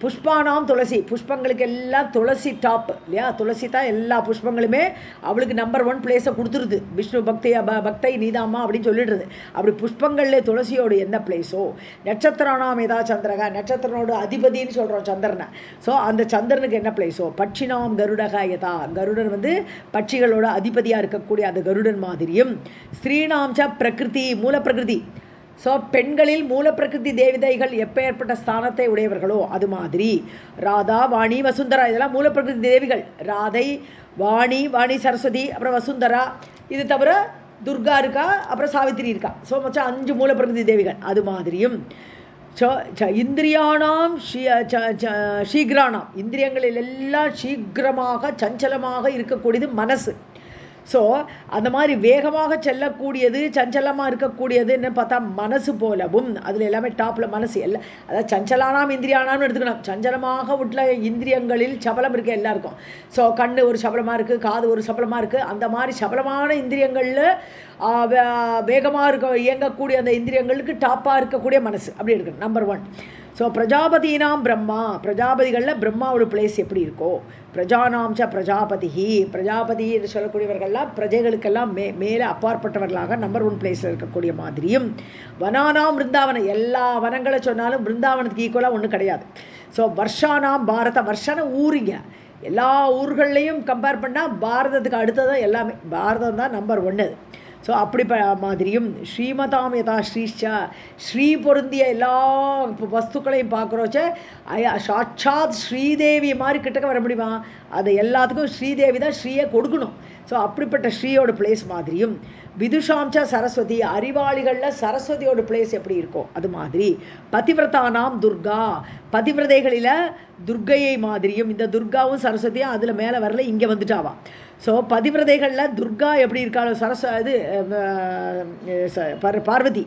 B: புஷ்பானாம் துளசி, புஷ்பங்களுக்கு எல்லாம் துளசி டாப் இல்லையா, துளசி தான் எல்லா புஷ்பங்களுமே அவளுக்கு நம்பர் 1 பிளேஸை கொடுத்துருது. விஷ்ணு பக்தை நீதாமா அப்படின்னு சொல்லிடுறது. அப்படி புஷ்பங்களில் துளசியோடு என்ன பிளேஸோ, நட்சத்திரானாம் ஏதா சந்திரகா, நட்சத்திரனோட அதிபதினு சொல்கிறோம் சந்திரனை, ஸோ அந்த சந்திரனுக்கு என்ன பிளேஸோ, பட்சினாம் கருடகா யதா, கருடன் வந்து பட்சிகளோட அதிபதியாக இருக்கக்கூடிய அந்த கருடன் மாதிரியும் ஸ்ரீனாம் ச பிரகிருதி, மூல பிரகிருதி, ஸோ பெண்களில் மூலப்பிரகிருதி தேவதைகள் எப்பேற்பட்ட ஸ்தானத்தை உடையவர்களோ அது மாதிரி ராதா வாணி வசுந்தரா, இதெல்லாம் மூலப்பிரகிருதி தேவிகள். ராதை, வாணி, வாணி சரஸ்வதி, அப்புறம் வசுந்தரா, இது தவிர துர்கா இருக்கா, அப்புறம் சாவித்திரி இருக்கா. ஸோ மொத்தம் 5 மூலப்பிரகிருதி தேவிகள். அது மாதிரியும் இந்திரியானாம் சீக்கிரானாம், இந்திரியங்களில் எல்லாம் சீக்கிரமாக சஞ்சலமாக இருக்கக்கூடியது மனசு. ஸோ அந்த மாதிரி வேகமாக செல்லக்கூடியது, சஞ்சலமாக இருக்கக்கூடியதுன்னு பார்த்தா மனசு போலவும், அதில் எல்லாமே டாப்பில் மனசு எல்லாம், அதாவது சஞ்சலானாம் இந்திரியானாம்னு எடுத்துக்கணும். சஞ்சலமாக உள்ள இந்திரியங்களில் சபலம் இருக்குது எல்லாருக்கும். ஸோ கண் ஒரு சபலமாக இருக்குது, காது ஒரு சபலமாக இருக்குது. அந்த மாதிரி சபலமான இந்திரியங்களில் வேகமாக இயங்கக்கூடிய அந்த இந்திரியங்களுக்கு டாப்பாக இருக்கக்கூடிய மனசு அப்படி எடுக்கணும், நம்பர் 1. ஸோ பிரஜாபதினாம் பிரம்மா, பிரஜாபதிகளில் பிரம்மாவோட பிளேஸ் எப்படி இருக்கோ, பிரஜானாம் ச பிரஜாபதி, பிரஜாபதி என்று சொல்லக்கூடியவர்கள்லாம் பிரஜைகளுக்கெல்லாம் மேலே அப்பாற்பட்டவர்களாக நம்பர் 1 பிளேஸில் இருக்கக்கூடிய மாதிரியும், வனானாம் பிருந்தாவனம், எல்லா வனங்களை சொன்னாலும் பிருந்தாவனத்துக்கு ஈக்குவலாக ஒன்றும் கிடையாது. ஸோ வர்ஷானாம் பாரத, வருஷான ஊருங்க, எல்லா ஊர்கள்லையும் கம்பேர் பண்ணால் பாரதத்துக்கு அடுத்ததான் எல்லாமே, பாரதம் தான் நம்பர் 1. ஸோ அப்படி மாதிரியும் ஸ்ரீமதாம் யதா ஸ்ரீஷா, ஸ்ரீ பொருந்திய எல்லா வஸ்துக்களையும் பார்க்குறோச்ச சாட்சாத் ஸ்ரீதேவி மாதிரி கிட்டக்க வர முடியுமா? அது எல்லாத்துக்கும் ஸ்ரீதேவி தான் ஸ்ரீயை கொடுக்கணும். ஸோ அப்படிப்பட்ட ஸ்ரீயோட பிளேஸ் மாதிரியும், விதுஷாம்ச சரஸ்வதி, அறிவாளிகளில் சரஸ்வதியோட பிளேஸ் எப்படி இருக்கோ அது மாதிரி, பதிவிரதானாம் துர்கா, பதிவிரதைகளில் துர்கையை மாதிரியும், இந்த துர்காவும் சரஸ்வதியும் அதில் மேலே வரல, இங்கே வந்துட்டாவா. ஸோ பதிவிரதைகளில் துர்கா எப்படி இருக்காளோ பார்வதி.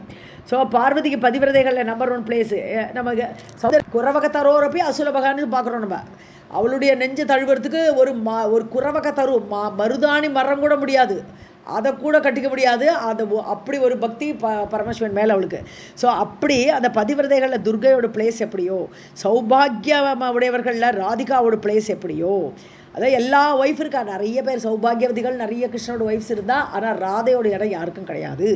B: ஸோ பார்வதிக்கு பதிவிரதைகளில் நம்பர் 1 பிளேஸு. நமக்கு குரவகத்தரோரப்பி அசுலபகான்னு பார்க்குறோம். நம்ம அவளுடைய நெஞ்சை தழுவுறதுக்கு ஒரு குரவகத்தரு மருதாணி மரம் கூட முடியாது, அதை கூட கட்டிக்க முடியாது. அது அப்படி ஒரு பக்தி பரமேஸ்வரன் மேலே அவளுக்கு. ஸோ அப்படி அந்த பதிவிரதைகளில் துர்கையோட பிளேஸ் எப்படியோ, சௌபாகிய உடையவர்களில் ராதிகாவோட பிளேஸ் எப்படியோ, அதான் எல்லா ஒய்ஃப் இருக்கா, நிறைய பேர் சௌபாகியவதிகள், நிறைய கிருஷ்ணனோட ஒய்ஃப்ஸ் இருந்தால், ஆனால் ராதையோட இடம் யாருக்கும் கிடையாது.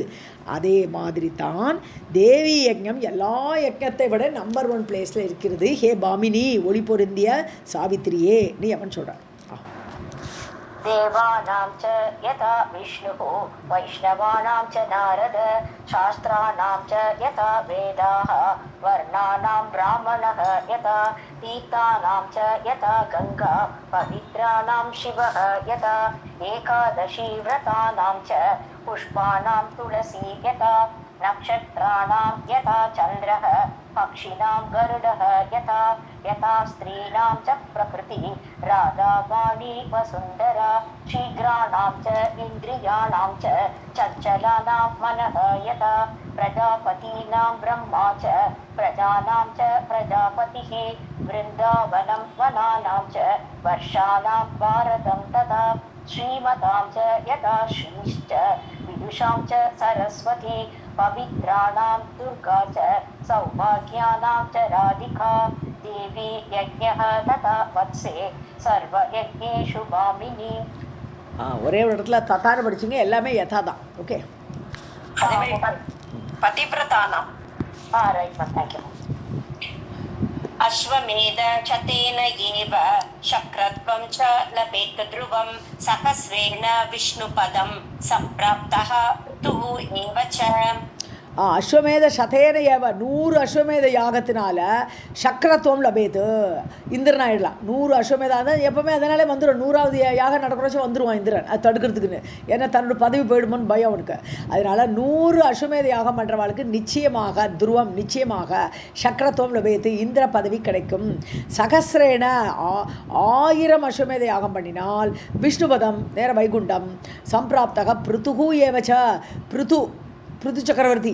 B: அதே மாதிரி தான் தேவி யஜ்ஞம் எல்லா யஜ்ஞத்தை விட நம்பர் 1 பிளேஸில் இருக்கிறது. ஹே பாமினி, ஒளி பொருந்திய சாவித்திரியே நீ அவன் சொல்கிறான்.
A: देवानां च यथा विष्णुः वैष्णवानां च नारद शास्त्राणां च यथा वेदाः वर्णानां ब्राह्मणः यथा तीर्थानां च यथा गङ्गा पवित्राणां शिवः यथा एकादशी व्रतानां च पुष्पाणां तुलसी यथा नक्षत्राणां यथा चन्द्रः पक्षिणां गरुडः यथा यथा स्त्रीणां च प्रकृति राधावाणी वसुन्धरा शीघ्राणां च इन्द्रियाणां च चञ्चलानां मनः यथा प्रजापतीनां ब्रह्मा च प्रजानां च प्रजापतिः वृन्दावनं वनानां च वर्षाणां भारतं तथा श्रीमतां च यथा श्रीश्च विदुषां च सरस्वती पवित्राणां दुर्गा च सौभाग्यानां च राधिका देवी यज्ञः तथा वत्से सर्वयज्ञेषु भामिनी.
B: ஒரே ஒரு இடத்துல தத்தான்னு படிச்சிங்க, எல்லாமே யதா தான். ஓகே,
A: பதிவிரதானாம். Right ma'am, thank you. अश्वमेध चतेन एव शक्रत्वं च लभेत ध्रुवं सहस्रेण विष्णुपदं सम्प्राप्तः ऋतुः एव च.
B: அஸ்வமேத சதேன ஏவ, 100 அஸ்வமேத யாகத்தினால சக்கரத்துவம் லபேது, இந்திரன் ஆயிடலாம். 100 அஸ்வமேதா தான் எப்போவுமே, அதனாலே வந்துடும். 100வது யாகம் நடக்கிறச்ச வந்துடுவான் இந்திரன், அது தடுக்கிறதுக்குன்னு. ஏன்னா தன்னோட பதவி போயிடுமோன்னு பயம் அவனுக்கு. அதனால் 100 அஸ்வமேத யாகம் பண்ணுறவாளுக்கு நிச்சயமாக துருவம், நிச்சயமாக சக்கரத்துவம் லபேது, இந்திர பதவி கிடைக்கும். சகசிரேன 1000 அஸ்வமேத யாகம் பண்ணினால் விஷ்ணுபதம், நேர வைகுண்டம். சம்பிராப்தக பிருத்துகு ஏவச்ச, பிருது சக்கரவர்த்தி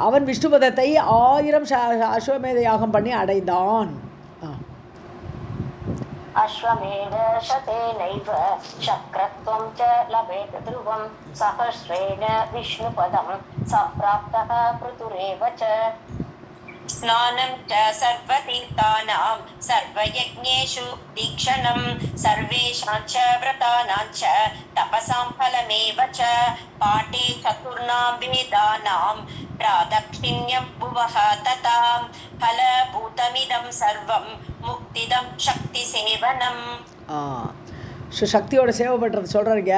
B: அவன் விஷ்ணுபதத்தை 1000 அஸ்வமேத யாகம் பண்ணி அடைந்தான்.
A: अश्वमेध शतेनैव शक्रत्वं च लभेत ध्रुवं सहस्रेण विष्णुपदं सम्प्राप्तः पृथुरेव च. स्नानं च सर्वतीर्थानां सर्वयज्ञेषु दीक्षणं सर्वेषां च व्रतानां च तपसां फलमेव च. पाठे चतुर्णां वेदानां प्रादक्षिण्यं भुवः तथा फलभूतमिदं सर्वं मुक्तिदं शक्तिसेवनम्.
B: சக்தியோட சேவை பண்ணுறது சொல்கிறீங்க.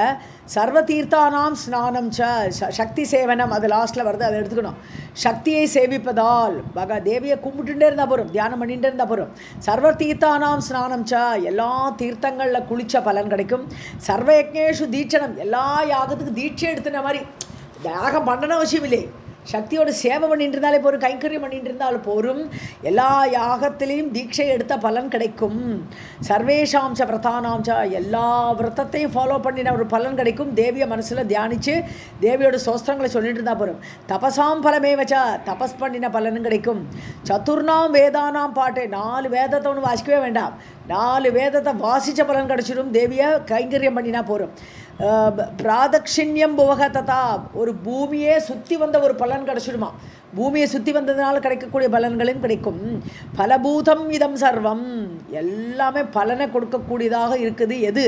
B: சர்வ தீர்த்தானாம் ஸ்நானம் சக்தி சேவனம், அது லாஸ்ட்டில் வருது, அதை எடுத்துக்கணும். சக்தியை சேவிப்பதால் தேவியை கும்பிட்டுட்டே இருந்தால் போகிறோம், தியானம் பண்ணிகிட்டே இருந்தால் போகிறோம். சர்வ தீர்த்தானாம் ஸ்நானம் எல்லா தீர்த்தங்களில் குளித்த பலன் கிடைக்கும். சர்வ யஜ்ஞேஷு தீட்சணம், எல்லா யாகத்துக்கு தீட்சை எடுத்துன மாதிரி யாகம் பண்ணணும் அவசியம் இல்லை. சக்தியோட சேவை பண்ணிட்டு இருந்தாலே போரும், கைங்கரியம் பண்ணிட்டு இருந்தாலும் போரும். எல்லா யாகத்திலையும் தீட்சை எடுத்த பலன் கிடைக்கும். சர்வேஷாம்ச விரதானாம்ச, எல்லா விரதத்தையும் ஃபாலோ பண்ணின ஒரு பலன் கிடைக்கும். தேவியை மனசில் தியானித்து தேவியோட சோஸ்திரங்களை சொல்லிட்டு இருந்தால் போரும். தபசாம் பலமே வச்சா, தபஸ் பண்ணின பலனும் கிடைக்கும். சதுர்ணாம் வேதானாம் பாட்டு, 4 வேதத்தை ஒன்று வாசிக்கவே வேண்டாம், 4 வேதத்தை வாசித்த பலன் கிடச்சிடும். தேவியை கைங்கரியம் பண்ணினா போரும். பிராதக்ஷிண்யம் புவக ததா, ஒரு பூமியே சுற்றி வந்த ஒரு பலன் கிடச்சிடுமா. பூமியை சுற்றி வந்ததுனால கிடைக்கக்கூடிய பலன்களும் கிடைக்கும். பலபூதம் இதம் சர்வம், எல்லாமே பலனை கொடுக்கக்கூடியதாக இருக்குது. எது?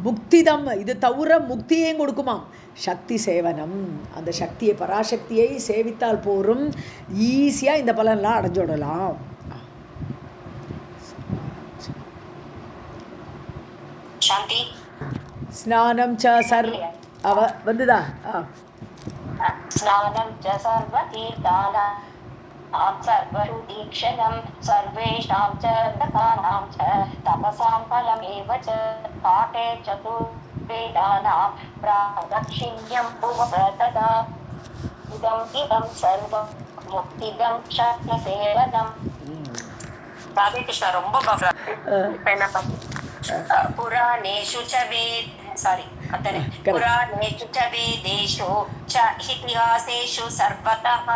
B: முக்திதம், இது தவிர முக்தியையும் கொடுக்குமாம். சக்தி சேவனம், அந்த சக்தியை பராசக்தியை சேவித்தால் போரும், ஈஸியாக இந்த பலன்லாம் அடைஞ்சுடலாம்.
A: சாந்தி.
B: ஸ்நானம் ச சர்வ அவ வந்துதா?
A: ஸ்நானம் ச சர்வ தீர்த்தானாம் சர்வதீக்ஷணம் சர்வேஷாம் ச ததானாம் ச தபசாம் பலமேவ ச பாடே சதுர்வேதானாம் பிராதக்ஷிண்யம் புவததா இதம் சர்வம் முக்திதம் சக்தி சேவனம். ராதே கிருஷ்ணா. ரொம்ப புராணேஷு ச புராணேஷு ச வேதேஷு ச இதிஹாசேஷு சர்வதः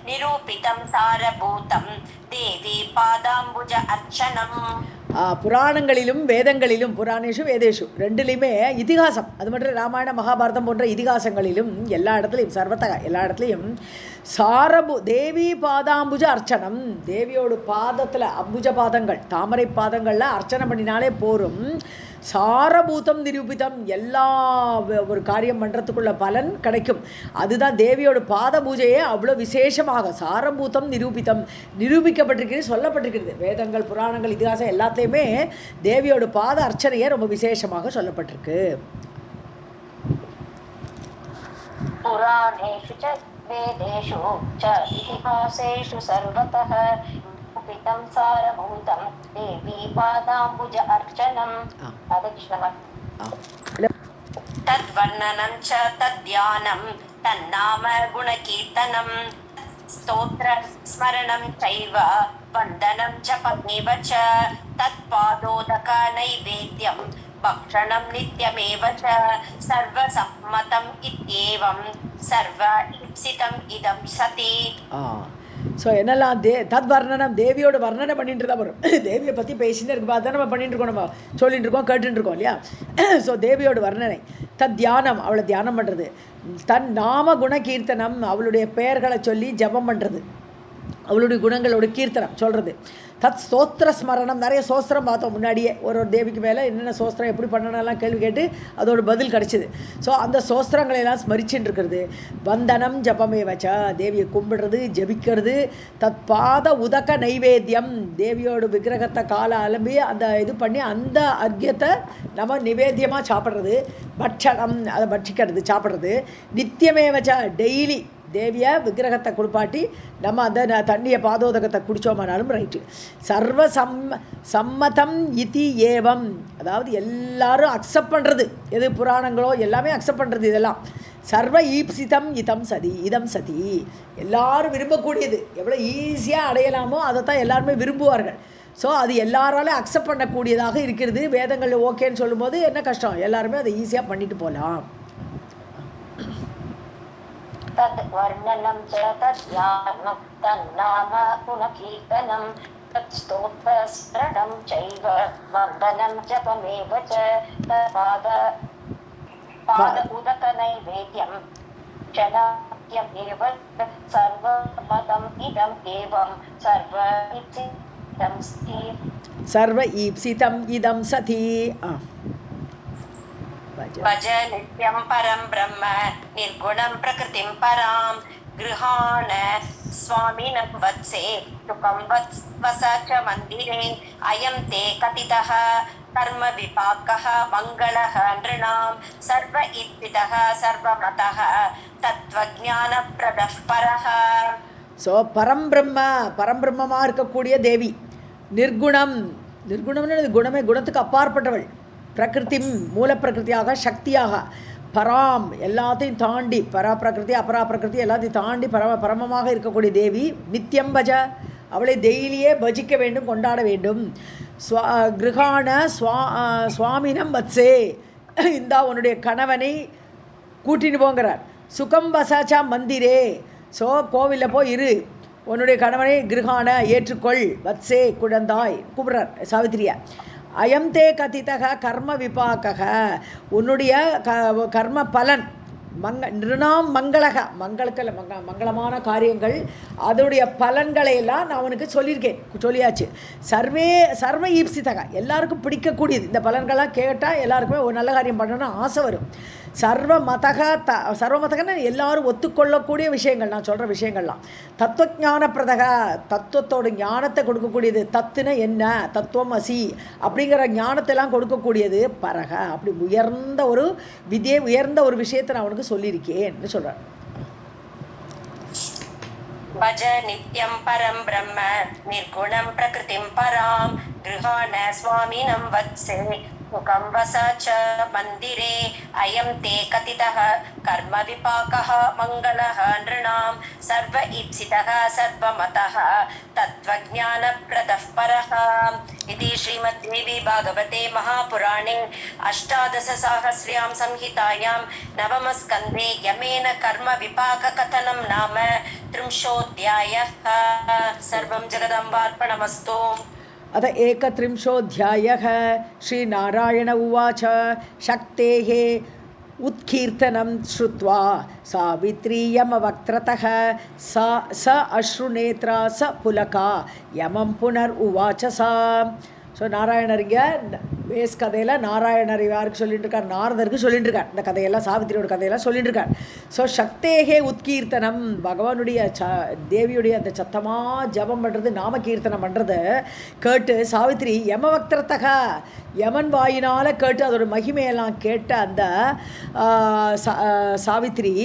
A: நிரூபிதம் சாரபூதம் தேவி பாதாம்புஜ அர்ச்சனம்.
B: புராணங்களிலும் வேதங்களிலும், புராணேஷு வேதேஷு ரெண்டுலேயுமே இதிகாசம், அது மட்டும் ராமாயண மகாபாரதம் போன்ற இதிகாசங்களிலும் எல்லா இடத்துலையும் சர்வத்தக எல்லா இடத்துலையும் தேவி பாதாம்புஜ அர்ச்சனம், தேவியோட பாதத்தில் அம்புஜ பாதங்கள் தாமரை பாதங்களில் அர்ச்சனை பண்ணினாலே போரும். சாரபூதம் நிரூபிதம், எல்லா ஒரு காரியம் பண்ணுறதுக்குள்ள பலன் கிடைக்கும். அதுதான் தேவியோட பாத பூஜையே அவ்வளோ விசேஷமாக சாரபூதம் நிரூபிதம் நிரூபிக்கப்பட்டிருக்கிறது, சொல்லப்பட்டிருக்கிறது. வேதங்கள் புராணங்கள் இதிகாசம் எல்லாத்துலேயுமே தேவியோட பாத அர்ச்சனையே ரொம்ப விசேஷமாக சொல்லப்பட்டிருக்கு.
A: புராணேஷு ச வேதேஷு ச இதிஹாசேஷு சர்வதः நிரூபிதம் சாரபூதம் தேவி பாதாம்புஜ அர்ச்சனம். தத்வர்ணனம் ச தத்யானம் தன்னாம குணகீர்த்தனம் ஸ்தோத்ர ஸ்மரணம் சைவ வந்தனம் ஜபமேவ ச தத்பாதோதக நைவேத்யம் பக்ஷணம் நித்யமேவ ச சர்வசம்மதம் இத்யேவம் சர்வ இப்சிதம் இதம் சதி.
B: ஸோ என்னெல்லாம் தத்வர்ணனம், தேவியோட வர்ணனை பண்ணிட்டு தான் வரும். தேவியை பற்றி பேசினே இருக்கு, அதுதான் நம்ம பண்ணிட்டு இருக்கோம், நம்ம சொல்லிட்டு இருக்கோம், கேட்டுட்டு இருக்கோம் இல்லையா. ஸோ தேவியோட வர்ணனை. தத் தியானம், அவளை தியானம் பண்ணுறது. தன் நாம குண கீர்த்தனம், அவளுடைய பெயர்களை சொல்லி ஜபம் பண்ணுறது, அவளுடைய குணங்களோட கீர்த்தனம் சொல்கிறது. தத் ஸ்தோத்திர ஸ்மரணம், நிறைய சோஸ்திரம் பார்த்தோம் முன்னாடியே, ஒரு தேவிக்கு மேலே என்னென்ன சோஸ்திரம் எப்படி பண்ணணும்லாம் கேள்வி கேட்டு அதோட பதில் கிடச்சிது. ஸோ அந்த சோஸ்திரங்களையெல்லாம் ஸ்மரிச்சுட்டு இருக்கிறது. வந்தனம் ஜபமே வச்சா, தேவியை கும்பிடுறது, ஜபிக்கிறது. தத் பாத உதக நைவேத்தியம், தேவியோட விக்கிரகத்தை காலை அலம்பி அந்த இது பண்ணி அந்த அர்க்கியத்தை நம்ம நிவேத்தியமாக சாப்பிட்றது. பட்சணம், அதை பட்சிக்கிறது, சாப்பிட்றது. நித்தியமே வச்சா, டெய்லி தேவியை விக்கிரகத்தை குளிப்பாட்டி நம்ம அந்த தண்ணியை பாதோதகத்தை குடித்தோமானாலும் ரைட்டு. சர்வ சம்மதம் இதி ஏவம், அதாவது எல்லாரும் அக்செப்ட் பண்ணுறது, எது புராணங்களோ எல்லாமே அக்செப்ட் பண்ணுறது. இதெல்லாம் சர்வ ஈப்சிதம் இதம் சதி, எல்லாரும் விரும்பக்கூடியது, எவ்வளோ ஈஸியாக அடையலாமோ அதைத்தான் எல்லாருமே விரும்புவார்கள். ஸோ அது எல்லாராலும் அக்செப்ட் பண்ணக்கூடியதாக இருக்கிறது. வேதங்கள் ஓகேன்னு சொல்லும்போது என்ன கஷ்டம், எல்லாருமே அதை ஈஸியாக பண்ணிட்டு போகலாம்.
A: தத்வர்ணனம் ச தத்யானம் தன்னாம குணகீர்த்தனம் தத்ஸ்தோத்ர ஸ்மரணம் சைவ வந்தனம் ஜபமேவ ச தத்பாத உதக நைவேத்யம் க்ஷணத்யமேவ சர்வமதம் இதம் ஏவம் சர்வ ஈப்சிதம் இதம் சதி. भज नित्यं परं ब्रह्म निर्गुणं प्रकृतिं परां गृहाण स्वामिनं वत्से सुखं वस च मन्दिरे अयं ते कथितः कर्म विपाकः मङ्गलः नृणां सर्व ईप्सितः सर्वमतः तत्त्वज्ञानप्रदः परः.
B: ஸோ பரம்பிரம்மமாக இருக்கக்கூடிய தேவி. நிர்குணம்னு குணமே, குணத்துக்கு அப்பாற்பட்டவள். பிரகிருதி, மூல பிரகிருதியாக, சக்தியாக, பராம், எல்லாத்தையும் தாண்டி, பராபிரகிருதி அபராபிரகிருதி எல்லாத்தையும் தாண்டி பரமமாக இருக்கக்கூடிய தேவி. நித்தியம் பஜ, அவளை டெய்லியே பஜிக்க வேண்டும், கொண்டாட வேண்டும். கிருஹான சுவாமினம் வத்சே, இந்தா உன்னுடைய கணவனை கூட்டின்னு போங்கிறார். சுகம் வசாச்சா மந்திரே, ஸோ கோவிலில் போய் இரு, உன்னுடைய கணவனை கிருஹான ஏற்றுக்கொள், வத்சே குழந்தாய் கூப்பிட்றார் சாவித்திரியை. அயம் தே கதிதக கர்ம விபாகக, உன்னுடைய கர்ம பலன் நிருணாம் மங்களக, மங்களமான காரியங்கள் அதோடைய பலன்களை எல்லாம் நான் உனக்கு சொல்லியாச்சு. சர்வ ஈப்சிதக, எல்லாருக்கும் பிடிக்கக்கூடியது. இந்த பலன்கள்லாம் கேட்டால் எல்லாருக்குமே ஒரு நல்ல காரியம் பண்ணணும்னு ஆசை வரும். சர்வமதகன்னு எல்லாரும் ஒத்துக்கொள்ளக்கூடிய விஷயங்கள் நான் சொல்கிற விஷயங்கள்லாம். தத்துவஞான பிரதக, தத்துவத்தோட ஞானத்தை கொடுக்கக்கூடியது. தத்துன என்ன, தத்துவம் அசி அப்படிங்கிற ஞானத்தைலாம் கொடுக்கக்கூடியது. பரக, அப்படி உயர்ந்த ஒரு விதியை, உயர்ந்த ஒரு விஷயத்தை நான் உனக்கு சொல்லியிருக்கேன்னு சொல்கிறேன்.
A: भज नित्यं परं ब्रह्म निर्गुणं प्रकृतिं परां गृहाण स्वामिनं वत्से सुखं वस च मन्दिरे अयं ते कथितः कर्म विपाकः मङ्गलः नृणां सर्व ईप्सितः सर्वमतः तत्त्वज्ञानप्रदः परः इति श्रीमद्देवी भागवते महापुराणे अष्टादशसाहस्र्यां संहितायां नवमस्कन्धे यमेन कर्म विपाककथनं नाम त्रिंशोऽध्यायः। सर्वं जगदम्बार्पणमस्तु।
B: अथ 31 श्रीनारायण उवाच शक्तेः उत्कीर्तनं श्रुत्वा सावित्री यमवक्त्रतः स अश्रुनेत्रा स पुलका यमं पुनरुवाच सा. ஸோ நாராயணர் இங்கே வேஸ் கதையில் நாராயணர் யாருக்கு சொல்லிட்டு இருக்கார், நாரதருக்கு சொல்லிட்டு இருக்கார். இந்த கதையெல்லாம் சாவித்திரியோட கதையெல்லாம் சொல்லிட்டு இருக்கார். ஸோ சக்தேகே உத்கீர்த்தனம், பகவானுடைய தேவியுடைய அந்த சத்தமாக ஜபம் பண்ணுறது, நாம கீர்த்தனம் பண்ணுறது கேட்டு சாவித்திரி யமவக்திரத்தக, யமன் வாயினால் கேட்டு அதோட மகிமையெல்லாம் கேட்ட அந்த சாவித்திரி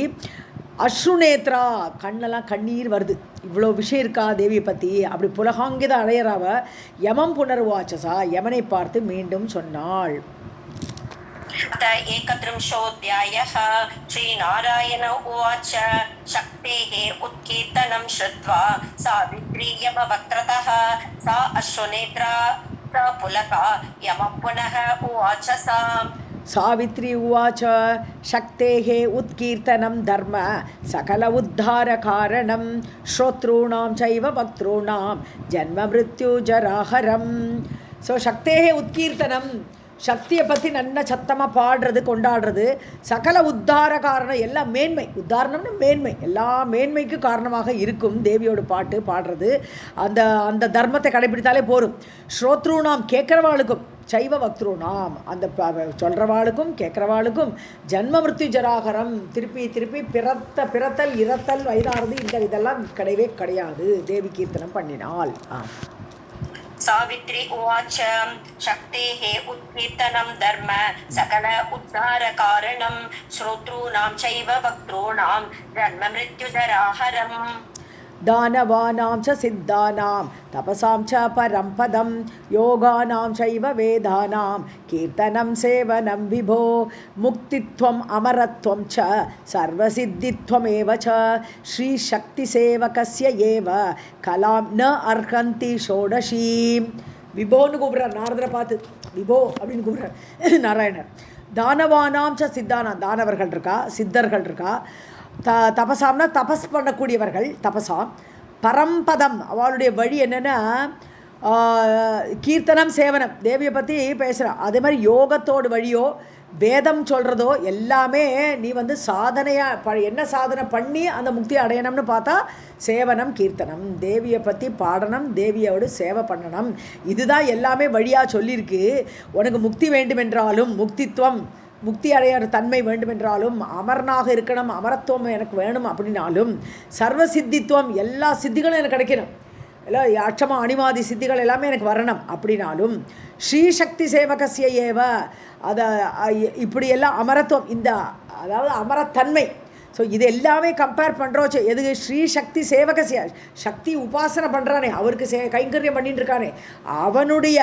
B: அஸ்ருநேத்ரா, கண்ணெல்லாம் கண்ணீர் வருது. இவ்வளோ விஷயம் இருக்கா தேவியை பற்றி, அப்படி புலகாங்கித அடையறாவ யமம் புனர்வாச்சசா, யமனை பார்த்து மீண்டும் சொன்னாள்.
A: अथ 31 श्रीनारायण उवाच शक्तेः उत्कीर्तनं श्रुत्वा सावित्री यमवक्त्रतः सा अश्रुनेत्रा सा पुलका यमं पुनः उवाच सा.
B: सावित्री उवाच शक्तेः उत्कीर्तनं धर्म सकल उद्धारकारणं श्रोतॄणां चैव वक्तॄणां जन्म मृत्युजराहरं. ஸோ சக்தேகே உத்கீர்த்தனம், சக்தியை பற்றி நல்ல சத்தமாக பாடுறது, கொண்டாடுறது. சகல உத்தார காரணம், எல்லாம் மேன்மை, உத்தாரணம்னு மேன்மை, எல்லா மேன்மைக்கு காரணமாக இருக்கும் தேவியோட பாட்டு பாடுறது. அந்த தர்மத்தை கடைபிடித்தாலே போரும். ஸ்ரோத்ரூணாம், கேட்குறவாளுக்கும், சைவ வக்திருணாம், அந்த சொல்கிறவாளுக்கும் கேட்குறவாளுக்கும் ஜன்ம மிருத்யு ஜராகரம், திருப்பி திருப்பி பிறத்தல் இறத்தல் வயதாகிறது, இதெல்லாம் கிடையவே கிடையாது தேவி கீர்த்தனம் பண்ணினால்.
A: सावित्री उवाच शक्तेः उत्कीर्तनं धर्म सकल उद्धारकारणं श्रोतॄणां चैव वक्तॄणां जन्म मृत्युजराहरम्.
B: दानवानां च सिद्धानां तपसां च परं पदं योगानां चैव वेदानां कीर्तनं सेवनं विभो मुक्तित्वम् अमरत्वं च सर्वसिद्धित्वमेव च श्रीशक्तिसेवकस्य एव कलां न अर्हन्ति षोडशीं. விபோன்னு கூப்பிட்றார் நாரதரை பார்த்து, விபோ அப்படின்னு கூப்பிட்றார் நாராயணர். தானவானாம் ச சித்தானாம், தானவர்கள் இருக்கா, சித்தர்கள் இருக்கா. தபசாம்னா தபஸ் பண்ணக்கூடியவர்கள், தபசாம். பரம்பதம், அவளுடைய வழி என்னென்னா கீர்த்தனம் சேவனம், தேவியை பற்றி பேசுகிறான். அதே மாதிரி யோகத்தோடு வழியோ வேதம் சொல்கிறதோ எல்லாமே நீ சாதனையாக என்ன சாதனை பண்ணி அந்த முக்தி அடையணும்னு பார்த்தா சேவனம் கீர்த்தனம், தேவியை பற்றி பாடணும், தேவியோடு சேவை பண்ணணும். இதுதான் எல்லாமே வழியாக சொல்லியிருக்கு. உனக்கு முக்தி வேண்டுமென்றாலும், முக்தி அடையாத தன்மை வேண்டுமென்றாலும், அமரனாக இருக்கணும், அமரத்துவம் எனக்கு வேணும் அப்படின்னாலும், சர்வ சித்தித்துவம், எல்லா சித்திகளும் எனக்கு கிடைக்கணும், எல்லாம் அட்சமா அணிமாதி சித்திகள் எல்லாமே எனக்கு வரணும் அப்படின்னாலும், ஸ்ரீசக்தி சேவகசிய ஏவ, அதை இப்படியெல்லாம் அமரத்துவம், அதாவது அமரத்தன்மை. ஸோ இது எல்லாமே கம்பேர் பண்ணுறோம். எதுக்கு? ஸ்ரீசக்தி சேவகசிய, சக்தி உபாசனை பண்ணுறானே, அவருக்கு கைங்கரியம் பண்ணிட்டு இருக்கானே, அவனுடைய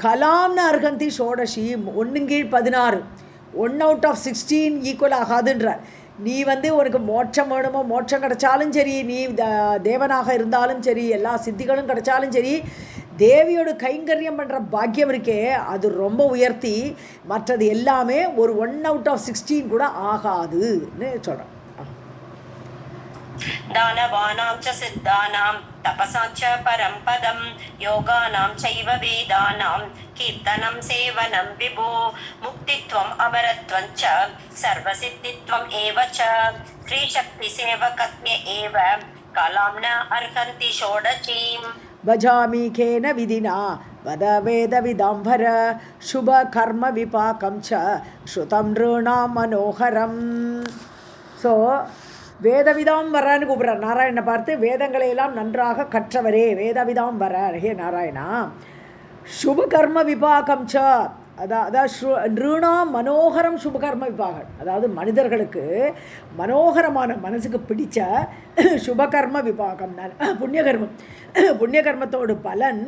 B: கலாம்னு அர்ஹந்தி ஷோடஷி, 1/16, 1 out of 16 ஈக்குவல் ஆகாதுன்றார். நீ உனக்கு மோட்சம் வேணுமோ, மோட்சம் கிடைச்சாலும் சரி, நீ தேவனாக இருந்தாலும் சரி, எல்லா சித்திகளும் கிடைச்சாலும் சரி, தேவியோட கைங்கரியம் பண்ணுற பாக்கியம் இருக்கே அது ரொம்ப உயர்த்தி, மற்றது எல்லாமே ஒரு 1 out of 16 கூட ஆகாதுன்னு சொல்கிறேன்.
A: दानवानां च सिद्धानां तपसां च परं पदं योगानां चैव वेदानां कीर्तनं सेवनं विभो मुक्तित्वम् अमरत्वं च सर्वसिद्धित्वम् एव च श्रीशक्तिसेवकज्ञ एव कलां न अर्हन्ति षोडशीम्
B: भजामि केन विधिना वद वेदविदाम्बर शुभकर्मविपाकं च श्रुतं नृणां मनोहरम्. ஸோ வேதவிதாம் வரான்னு கூப்பிட்றார் நாராயணனை பார்த்து. வேதங்களை எல்லாம் நன்றாக கற்றவரே வேதவிதாம் வர ஹே நாராயணா. சுபகர்ம விபாகம் ச அதாவது நிருணாம் மனோகரம் சுபகர்ம விபாகம், அதாவது மனிதர்களுக்கு மனோகரமான மனசுக்கு பிடிச்ச சுபகர்ம விபாகம் புண்ணியகர்மம். புண்ணியகர்மத்தோடு பலன்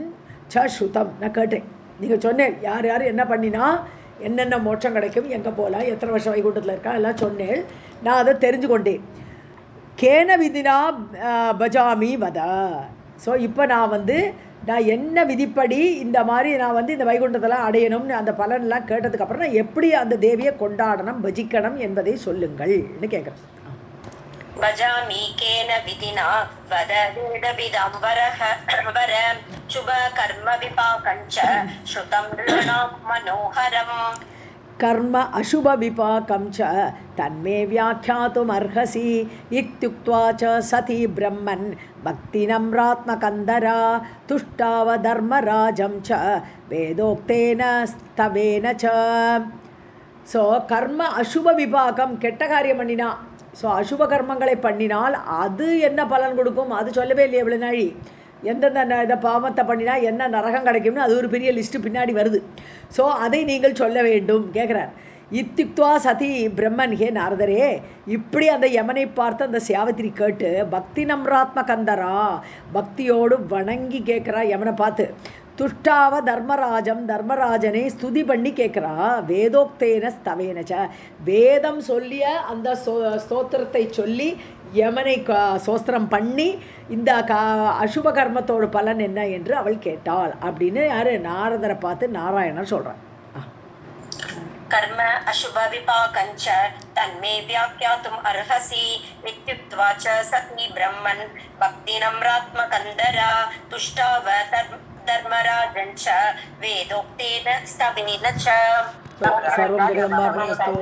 B: ச ஸ்ருதம். நான் கேட்டேன், நீங்கள் சொன்னேன் யார் யார் என்ன பண்ணினா என்னென்ன மோட்சம் கிடைக்கும், எங்கே போகலாம், எத்தனை வருஷம் வைகுண்டத்தில் இருக்கா எல்லாம் சொன்னேன். நான் அதை தெரிஞ்சு கொண்டேன். கேன விதினா பஜாமி வத. ஸோ இப்போ நான் என்ன விதிப்படி இந்த மாதிரி நான் இந்த வைகுண்டத்தெல்லாம் அடையணும்னு அந்த பலன்லாம் கேட்டதுக்கப்புறம் நான் எப்படி அந்த தேவியை கொண்டாடணும் பஜிக்கணும் என்பதை சொல்லுங்கள்னு கேட்குறேன்.
A: भजामि केन विधिना वद वेदविदाम्बरः वर शुभकर्मविपाकञ्च श्रुतं नृणां मनोहरम्.
B: कर्म अशुभ विपाकं च तन्मे व्याख्यातुमर्हसि इत्युक्त्वा च सती ब्रह्मन् भक्तिनम्रात्मकन्दरा तुष्टावधर्मराजं च वेदोक्तेन स्तवेन च. ஸோ கர்ம அசுப விபாகம், கெட்ட காரியம் பண்ணினா, ஸோ அசுப கர்மங்களை பண்ணினால் அது என்ன பலன் கொடுக்கும் அது சொல்லவே இல்லையே இவ்வளோ நாழி. எந்தெந்த இதை பாவத்தை பண்ணினா என்ன நரகம் கிடைக்கும்னு அது ஒரு பெரிய லிஸ்ட்டு பின்னாடி வருது. ஸோ அதை நீங்கள் சொல்ல வேண்டும் கேட்குறார். இத்தியுக்துவா சதி பிரம்மன் ஹே நாரதரே, இப்படி அந்த யமனை பார்த்து அந்த சாவித்திரி கேட்டு பக்தி நம்ராத்ம கந்தரா பக்தியோடு வணங்கி கேட்குறா யமனை பார்த்து. துஷ்டாவ தர்மராஜனை ஸ்துதி பண்ணி கேட்குறா. வேதோக்தேன ஸ்தவேனச்ச, வேதம் சொல்லிய அந்த ஸ்தோத்திரத்தை சொல்லி யமனை சோஸ்திரம் பண்ணி இந்த அசுப கர்மத்தோட பலன் என்ன என்று அவள் கேட்டாள் அப்படின்னு யார் நாரதரை பார்த்து நாராயணர் சொல்கிறார்.
A: कर्म अशुभ विपाकञ्च तन्मे व्याख्यातुम् अर्हसि इत्युक्त्वा च सती ब्रह्मन् भक्तिनम्रात्मकन्दरा तुष्टाव धर्मराजं च वेदोक्तेन स्तवेन च.